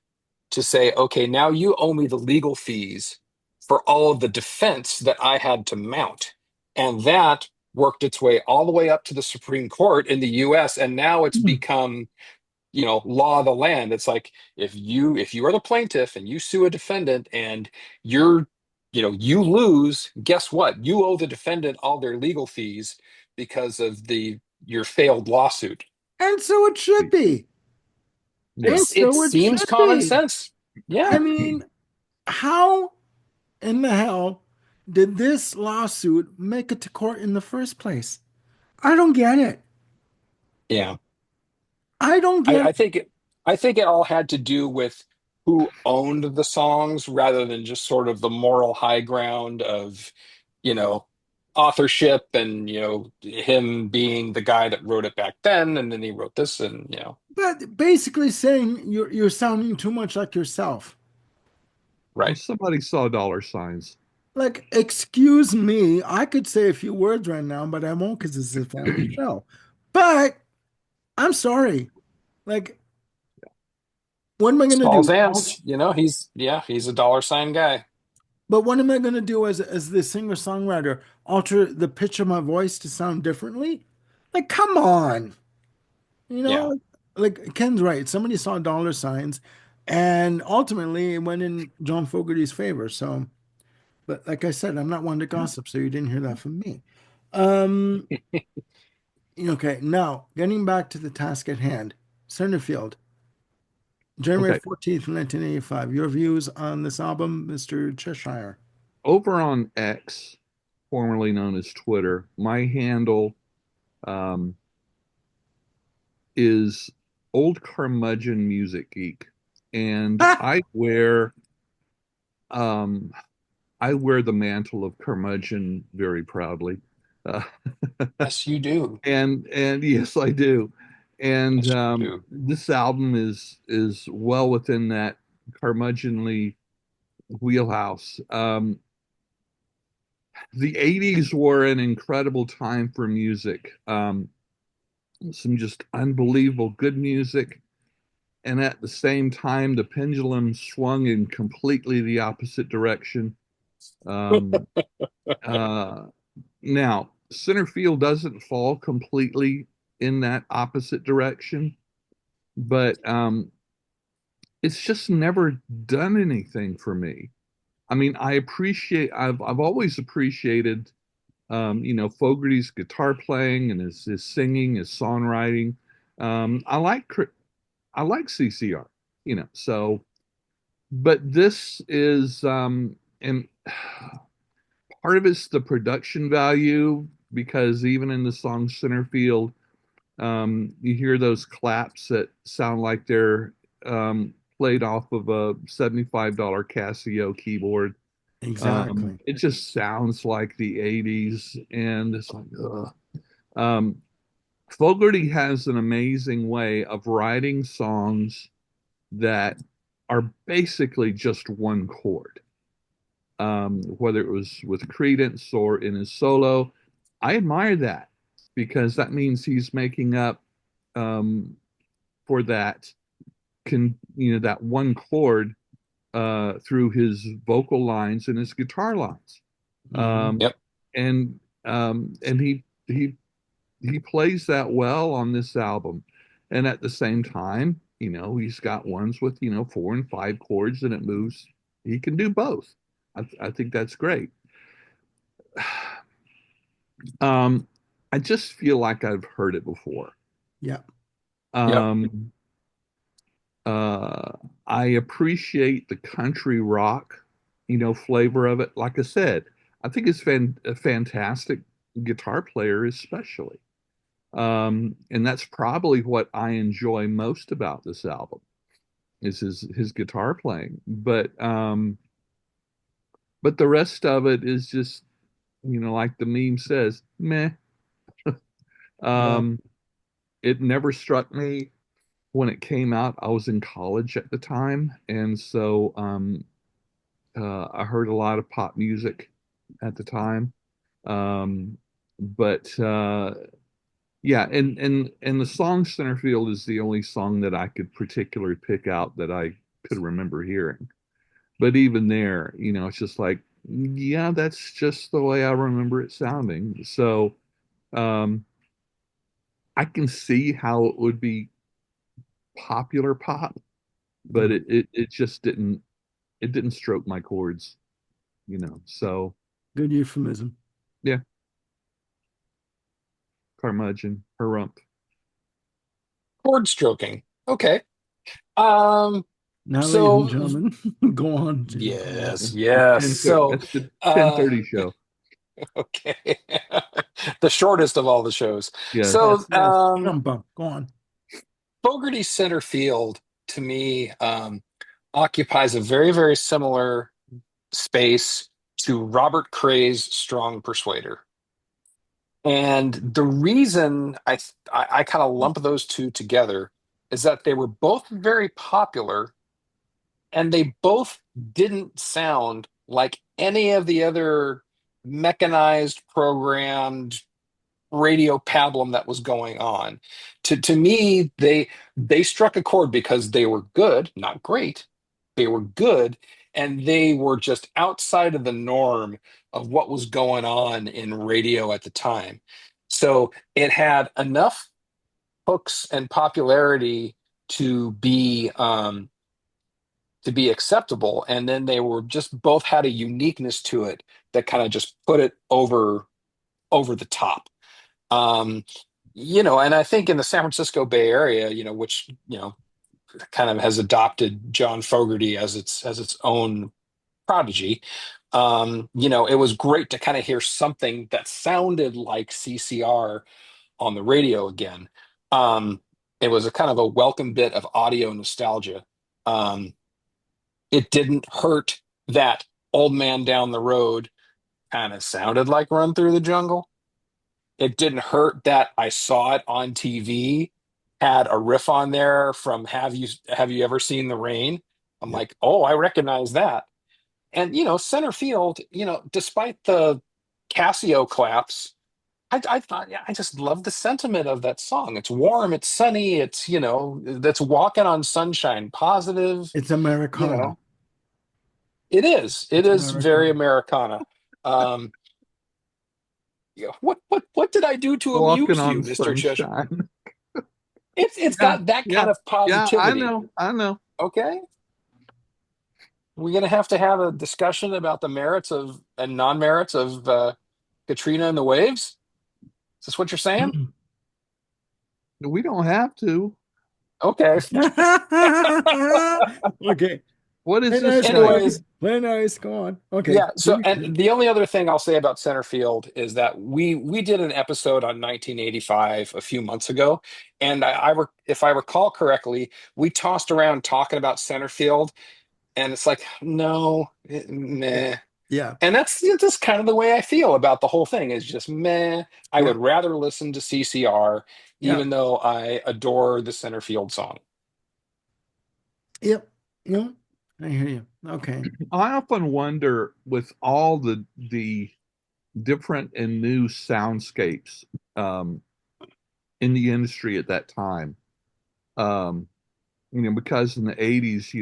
to say, okay, now you owe me the legal fees for all of the defense that I had to mount. And that worked its way all the way up to the Supreme Court in the US. And now it's become, law of the land. It's like if you are the plaintiff and you sue a defendant and you're, you lose, guess what? You owe the defendant all their legal fees because of the your failed lawsuit. And so it should be. Yeah. And It so it seems should common be. sense. I Yeah. mean, how in the hell did this lawsuit make it to court in the first place? I don't get it. Yeah. I don't I, get I it. think it, I think it all had to do with who owned the songs rather than just sort of the moral high ground of, you know, authorship and, him being the guy that wrote it back then and then he wrote this and. But basically saying you're sounding too much like yourself. Well, Right. somebody saw dollar signs. Like, excuse me, I could say a few words right now, but I won't because this is a family show. But I'm sorry. Like, what am I gonna Paul do? Zantz, he's a dollar sign guy. But what am I gonna do as the singer-songwriter? Alter the pitch of my voice to sound differently? Like, come on. You Yeah. know, like Ken's right. Somebody saw dollar signs, and ultimately it went in John Fogerty's favor. So, but like I said, I'm not one to gossip, so you didn't hear that from me. Um, okay, now getting back to the task at hand, center field, Okay. January 14th, 1985. Your views on this album, Mr. Cheshire? Over on X, formerly known as Twitter, my handle um, is Old Curmudgeon Music Geek, and Ah! um, I wear the mantle of curmudgeon very proudly. Uh, Yes, you do. and yes, I do. And Yes, you do. this album is well within that curmudgeonly wheelhouse. The 80s were an incredible time for music. Some just unbelievable good music. And at the same time, the pendulum swung in completely the opposite direction. Um, uh, Now, center field doesn't fall completely in that opposite direction, but it's just never done anything for me. I mean, I've always appreciated, Fogerty's guitar playing and his singing, his songwriting. Um, I like I like CCR, so, but this is, and part of it's the production value because even in the song Center Field, you hear those claps that sound like they're played off of a $75 Casio keyboard. Exactly. It just sounds like the 80s, and it's like, ugh. Um, Fogerty has an amazing way of writing songs that are basically just one chord. Whether it was with Credence or in his solo, I admire that because that means he's making up um, for that one chord through his vocal lines and his guitar lines. Hmm. Um, Yep. and he plays that well on this album. And at the same time, he's got ones with, 4 and 5 chords and it moves. He can do both. I think that's great. Um, I just feel like I've heard it before. Yeah. Yep. Um, uh, I appreciate the country rock, flavor of it. Like I said, I think it's a fantastic guitar player, especially. And that's probably what I enjoy most about this album is his guitar playing. But the rest of it is just, like the meme says, meh. Yeah. Um, it never struck me when it came out. I was in college at the time, and so I heard a lot of pop music at the time. Um, but Yeah, and the song Centerfield is the only song that I could particularly pick out that I could remember hearing. But even there, it's just like, yeah, that's just the way I remember it sounding. So um, I can see how it would be popular pop, but Mm. it just didn't stroke my chords. So Good euphemism. yeah, curmudgeon, harump. Chord stroking. Okay. Um, Now, ladies and so gentlemen, go on, James. Go on. yes, yes. So That's the uh 10:30 show. okay. The shortest of all the shows. Yes. So Yes, yes. Bum. Go on. Fogerty center field to me occupies a very, very similar space to Robert Cray's Strong Persuader. And the reason I kind of lump those two together is that they were both very popular and they both didn't sound like any of the other mechanized programmed radio pablum that was going on. To me, they struck a chord because they were good, not great. They were good, and they were just outside of the norm of what was going on in radio at the time. So it had enough. hooks and popularity to be um, to be acceptable, and then they were just both had a uniqueness to it that kind of just put it over the top. Um, and I think in the San Francisco Bay Area, which kind of has adopted John Fogerty as its own prodigy. It was great to kind of hear something that sounded like CCR on the radio again. Um, it was a kind of a welcome bit of audio nostalgia. Um, it didn't hurt that Old Man Down the Road kind of sounded like Run Through the Jungle. It didn't hurt that I saw it on TV, had a riff on there from Have you ever seen the rain? I'm Yep. like, oh, I recognize that. And center field, despite the Casio claps, I thought, yeah, I just love the sentiment of that song. It's warm, it's sunny, it's that's walking on sunshine, positive. It's You Americana. know, it It's is very Americana. Americana. Um, what did I do to Walking amuse you, on Mr. Cheshire? sunshine. It's Yeah, got that yeah, kind of yeah. I positivity. know, I know. Okay, we're gonna have a discussion about the merits of and non-merits of Katrina and the waves. Is this what you're saying? We don't have to. Okay. Okay. What is Play this nice, guy? Corey. Anyways, Play nice. Go on. Okay. yeah. So, and the only other thing I'll say about center field is that we did an episode on 1985 a few months ago, and if I recall correctly, we tossed around talking about center field, and it's like, no, Yeah. meh. Yeah. And that's just kind of the way I feel about the whole thing is just meh. I Yeah. would rather listen to CCR, Yeah. even though I adore the center field song. Yep. Yeah. I hear you. Okay. I often wonder with all the different and new soundscapes um, in the industry at that time. Um, because in the 80s,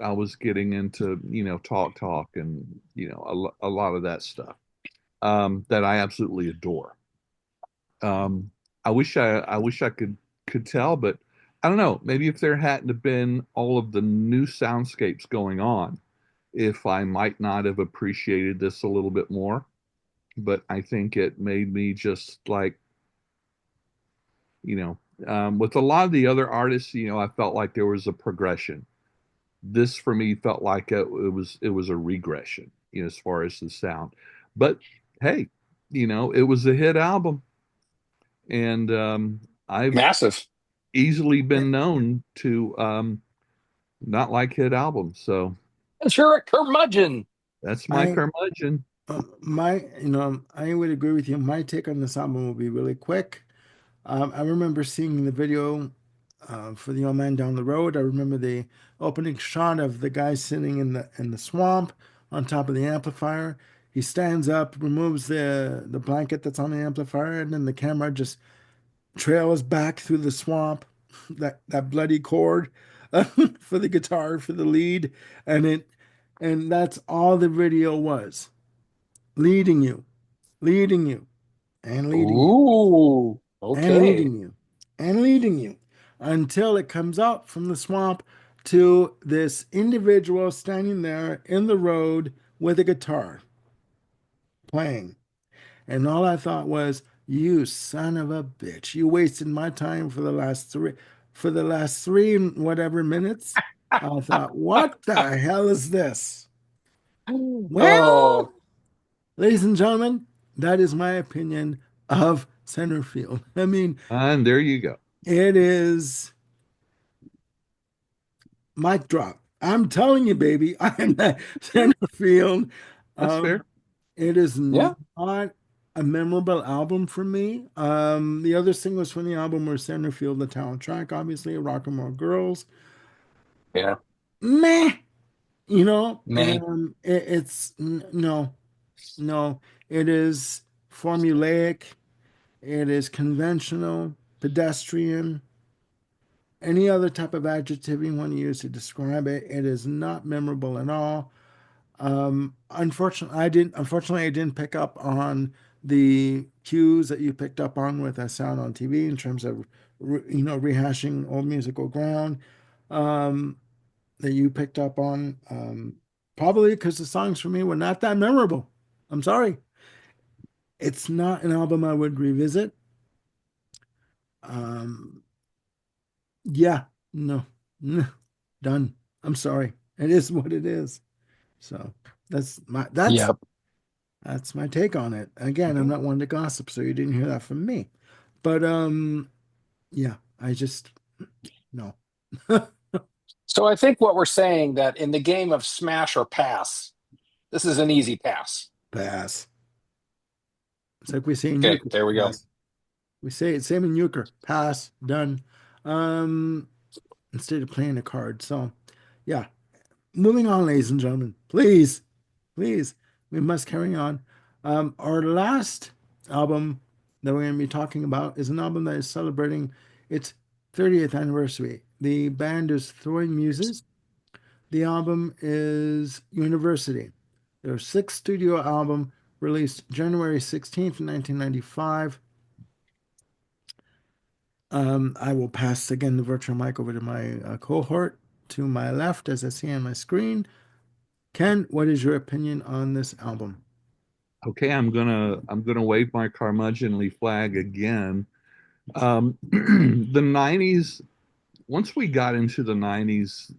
I was getting into, talk and, a lot of that stuff that I absolutely adore. Um, I wish I could tell, but I don't know. Maybe if there hadn't have been all of the new soundscapes going on, if I might not have appreciated this a little bit more. But I think it made me just like, you know, with a lot of the other artists, I felt like there was a progression. This for me felt like it was a regression, as far as the sound. But hey, it was a hit album, and I've Massive. easily Eh, been known to not like hit albums. So That's your curmudgeon. that's my I curmudgeon. I would agree with you. My take on this album will be really quick. I remember seeing the video for the old man down the road. I remember the opening shot of the guy sitting in the swamp on top of the amplifier. He stands up, removes the blanket that's on the amplifier, and then the camera just trails back through the swamp. That bloody chord for the guitar for the lead, and that's all the video was, leading you, leading you, and leading you Ooh, and okay. leading you and leading you until it comes out from the swamp to this individual standing there in the road with a guitar playing. And all I thought was, you son of a bitch, you wasted my time for the last three and whatever minutes. I thought, what the hell is this? Oh, Well, ladies and gentlemen, that is my opinion of center field. I mean, And there you go. it is mic drop. I'm telling you, baby, I'm at center field. That's Um, fair. it is yeah, not a memorable album for me. The other singles from the album were Center Field, the Talent Track, obviously, Rock and Roll Girls. yeah, Meh, me. no, no. It is formulaic. It is conventional, pedestrian, any other type of adjective you want to use to describe it. It is not memorable at all. Unfortunately, I didn't pick up on the cues that you picked up on with that sound on TV in terms of rehashing old musical ground um, that you picked up on. Probably because the songs for me were not that memorable. I'm sorry. It's not an album I would revisit. Um, yeah, no, no, done. I'm sorry. It is what it is. So that's my that's Yep. that's my take on it. Again, I'm Okay. not one to gossip, so you didn't hear that from me. But yeah, I just no. So I think what we're saying that in the game of smash or pass, this is an easy pass. Pass. It's like we say in Okay, euchre. there we go. Pass. We say it same in euchre. Pass. Done. Um, instead of playing a card. So yeah. Moving on, ladies and gentlemen. Please, please, we must carry on. Our last album that we're going to be talking about is an album that is celebrating its 30th anniversary. The band is Throwing Muses. The album is University. Their sixth studio album released January 16th, 1995. I will pass again the virtual mic over to my cohort to my left as I see on my screen. Ken, what is your opinion on this album? Okay, I'm gonna wave my curmudgeonly flag again. The '90s. Once we got into the '90s,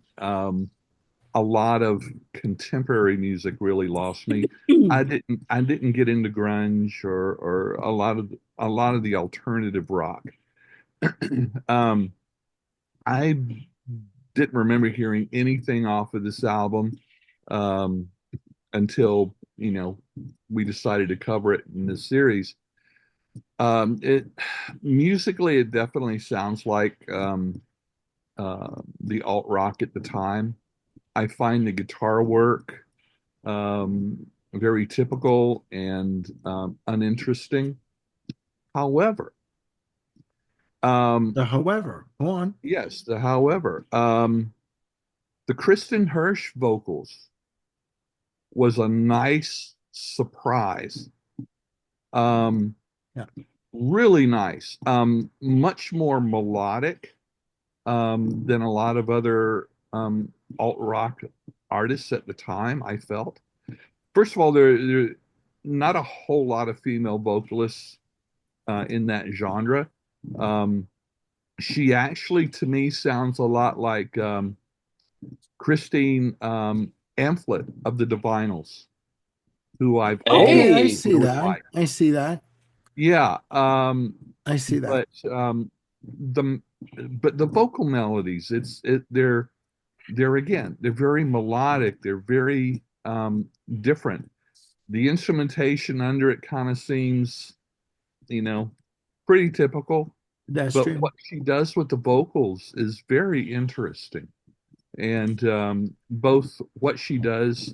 a lot of contemporary music really lost me. I didn't get into grunge or a lot of the alternative rock. Um, I didn't remember hearing anything off of this album um, until we decided to cover it in this series. It musically, it definitely sounds like the alt rock at the time. I find the guitar work very typical and uninteresting. However, um, However, go on. yes, the Kristen Hirsch vocals was a nice surprise. Um, Yeah, really nice. Much more melodic than a lot of other alt rock artists at the time, I felt. First of all, there not a whole lot of female vocalists in that genre. Um, she actually, to me, sounds a lot like Christine Amphlett of the Divinals, who I've okay, always I Hey, see really that. liked. I see that. Yeah, I see that. but the but the vocal melodies, they're very melodic. They're very different. The instrumentation under it kind of seems, you know, pretty typical. That's But true. what she does with the vocals is very interesting. And both what she does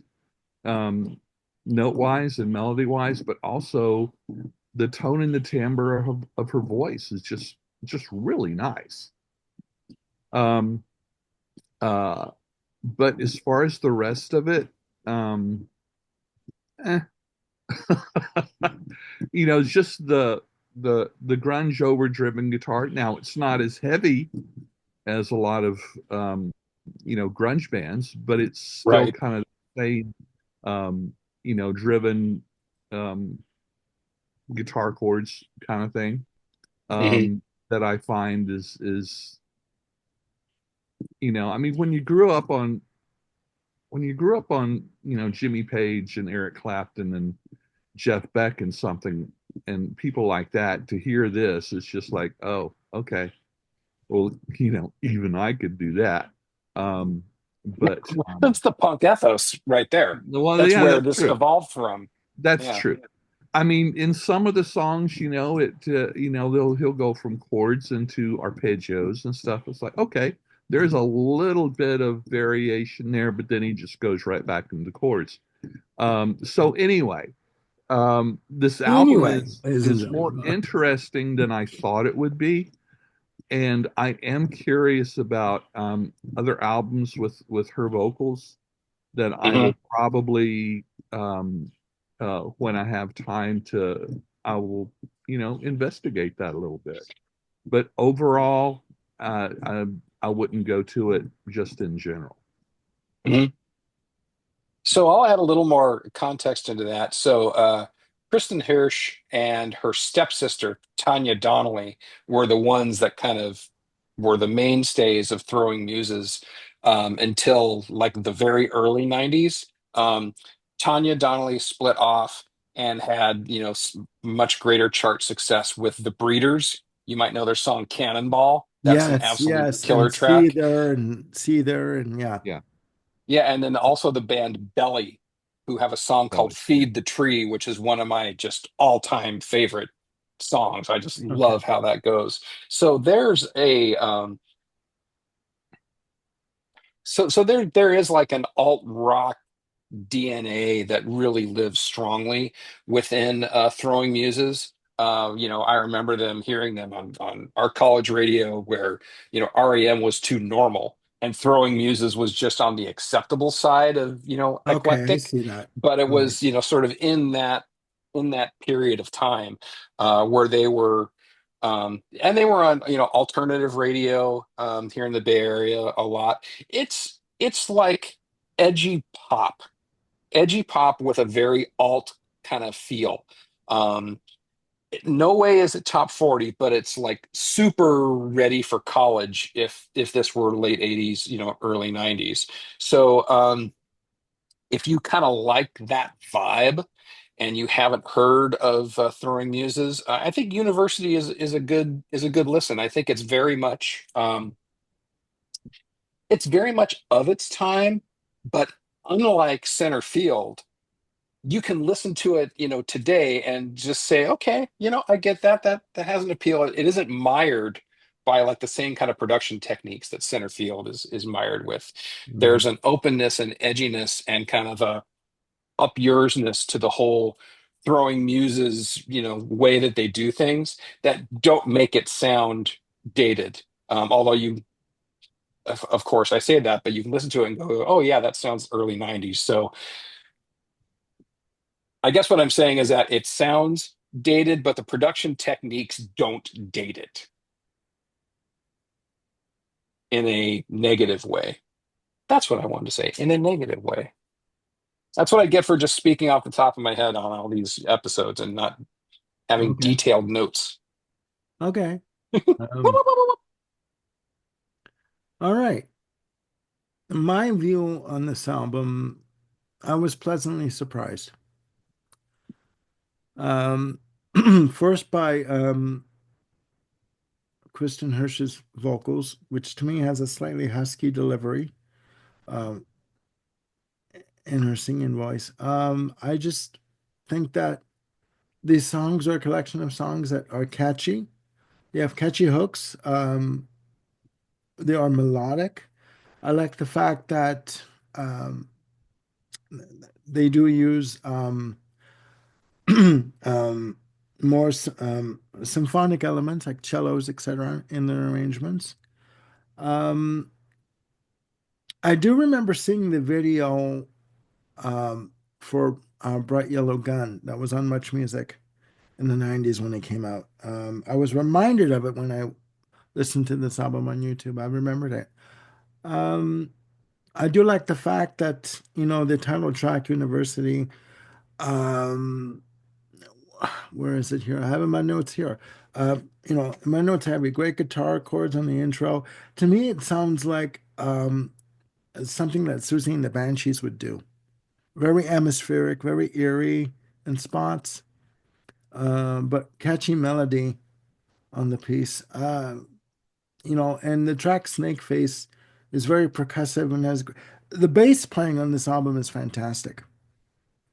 um, note wise and melody wise, but also the tone and the timbre of her voice is just really nice. Um, uh, but as far as the rest of it, um, eh. It's just the grunge overdriven guitar. Now it's not as heavy as a lot of grunge bands, but it's still right. kind of the same driven um, guitar chords kind of thing Hmm. that I find is I mean when you grew up on Jimmy Page and Eric Clapton and Jeff Beck and something and people like that, to hear this is just like, oh, okay, well, even I could do that. Um, but That's the punk ethos right there. well, That's yeah, where that's this true. evolved from. That's Yeah. true. I mean, in some of the songs, he'll go from chords into arpeggios and stuff. It's like, okay, there's a little bit of variation there, but then he just goes right back into chords. So anyway, this album Anyway, is ladies and is more gentlemen, interesting than I thought it would be, and I am curious about other albums with her vocals that I Hmm. will probably when I have time I will investigate that a little bit. But overall, I wouldn't go to it just in general. Mhm. So I'll add a little more context into that. So Kristen Hirsch and her stepsister Tanya Donnelly were the ones that kind of were the mainstays of Throwing Muses until like the very early 90s. Um, Tanya Donnelly split off and had, much greater chart success with the Breeders. You might know their song Cannonball. That's an Yes, absolute yes, killer and see track. there and see there and yeah. Yeah, Yeah, and then also the band Belly, who have a song called Kelly. Yeah. Feed the Tree, which is one of my just all-time favorite songs. I just Okay. love how that goes. So there's a so there is like an alt rock DNA that really lives strongly within Throwing Muses. I remember them hearing them on our college radio where, REM was too normal and Throwing Muses was just on the acceptable side of, Okay, I eclectic. see that. But it All right. was, sort of in that period of time where they were and they were on, alternative radio here in the Bay Area a lot. It's like edgy pop edgy pop with a very alt kind of feel. Um, no way is it top 40, but it's like super ready for college if this were late 80s, early 90s. So if you kind of like that vibe and you haven't heard of Throwing Muses, I think University is a good listen. I think it's very much of its time, but unlike Center Field, you can listen to it, today and just say, okay, I get that. That has an appeal. It isn't mired by like the same kind of production techniques that Center Field is mired with. Mhm. There's an openness and edginess and kind of a up yoursness to the whole Throwing Muses, way that they do things that don't make it sound dated. Although of course, I say that, but you can listen to it and go, oh yeah, that sounds early 90s. So I guess what I'm saying is that it sounds dated, but the production techniques don't date it in a negative way. That's what I wanted to say, in a negative way. That's what I get for just speaking off the top of my head on all these episodes and not having Okay. detailed notes. Okay. Um, all right. My view on this album, I was pleasantly surprised. Um, first by Kristen Hirsch's vocals, which to me has a slightly husky delivery um, in her singing voice. I just think that these songs are a collection of songs that are catchy. They have catchy hooks. They are melodic. I like the fact that um, they do use um, more symphonic elements like cellos, etc., in their arrangements. Um, I do remember seeing the video for Bright Yellow Gun that was on Much Music in the 90s when it came out. I was reminded of it when I listened to this album on YouTube. I remembered it. Um, I do like the fact that, the title track, University, um, where is it here? I have in my notes here. In my notes, I have a great guitar chords on the intro. To me, it sounds like something that Susie and the Banshees would do. Very atmospheric, very eerie in spots, but catchy melody on the piece. And the track Snake Face is very percussive and has the bass playing on this album is fantastic.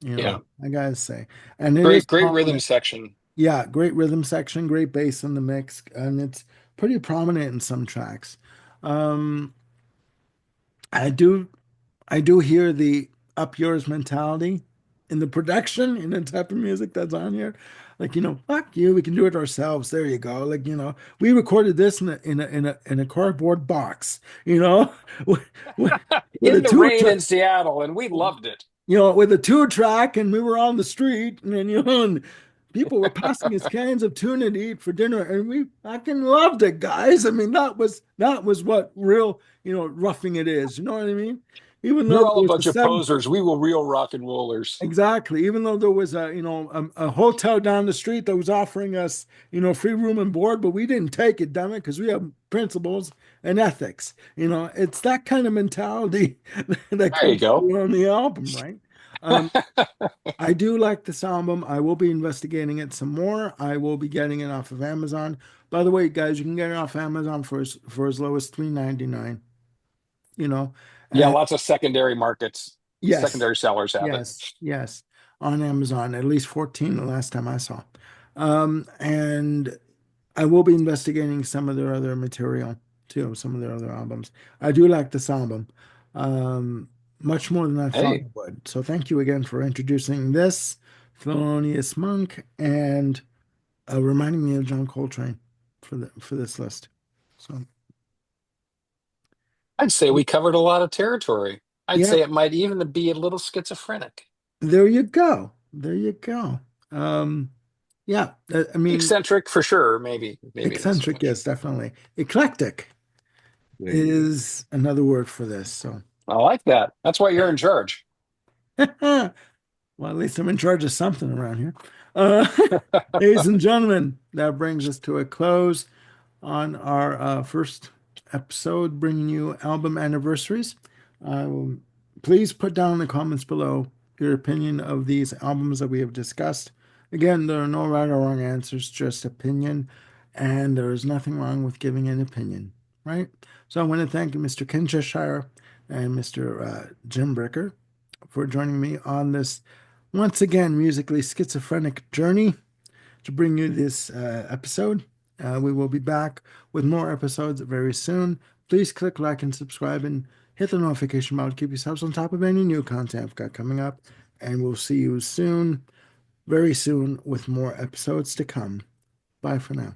Yeah. I gotta say. And it is Great rhythm prominent. section. Yeah, great rhythm section, great bass in the mix, and it's pretty prominent in some tracks. Um, I do I do hear the up yours mentality in the production in the type of music that's on here. Like, fuck you, we can do it ourselves. There you go. Like, we recorded this in a cardboard box, with, with, with a In the two rain track, in Seattle, and we loved it. with a two track, and we were on the street, and People were passing us cans of tuna to eat for dinner, and we fucking loved it, guys. I mean, that was what real, roughing it is. You know what I mean? Even though You're there all a was a bunch of seven, posers. We were real rock and rollers. exactly. Even though there was a hotel down the street that was offering us, free room and board, but we didn't take it, damn it, because we have principles and ethics. It's that kind of mentality that There you comes go. through on the album, right? Um, I do like this album. I will be investigating it some more. I will be getting it off of Amazon. By the way, guys, you can get it off Amazon for as low as 3.99. You know, Yeah, and lots of secondary markets, yes, secondary sellers have it. yes, on Amazon, at least 14 the last time I saw. And I will be investigating some of their other material too, some of their other albums. I do like this album, um, much more than I thought I Hey, would. So thank you again for introducing this Thelonious Monk and reminding me of John Coltrane for this list. So I'd say we covered a lot of territory. I'd yeah, say it might even be a little schizophrenic. there you go. There you go. Um, yeah, I mean, Eccentric for sure, maybe not so eccentric, much. yes, definitely. Eclectic There you go. is another word for this. So, I like that. That's why you're in charge. well, at least I'm in charge of something around here. Uh, ladies and gentlemen, that brings us to a close on our first episode, bringing you album anniversaries. Um, please put down in the comments below your opinion of these albums that we have discussed. Again, there are no right or wrong answers, just opinion, and there is nothing wrong with giving an opinion, right? So I want to thank Mr. Ken Cheshire and Mr. Jim Bricker for joining me on this once again musically schizophrenic journey to bring you this episode. We will be back with more episodes very soon. Please click like and subscribe and hit the notification bell to keep yourselves on top of any new content I've got coming up. And we'll see you soon, very soon, with more episodes to come. Bye for now.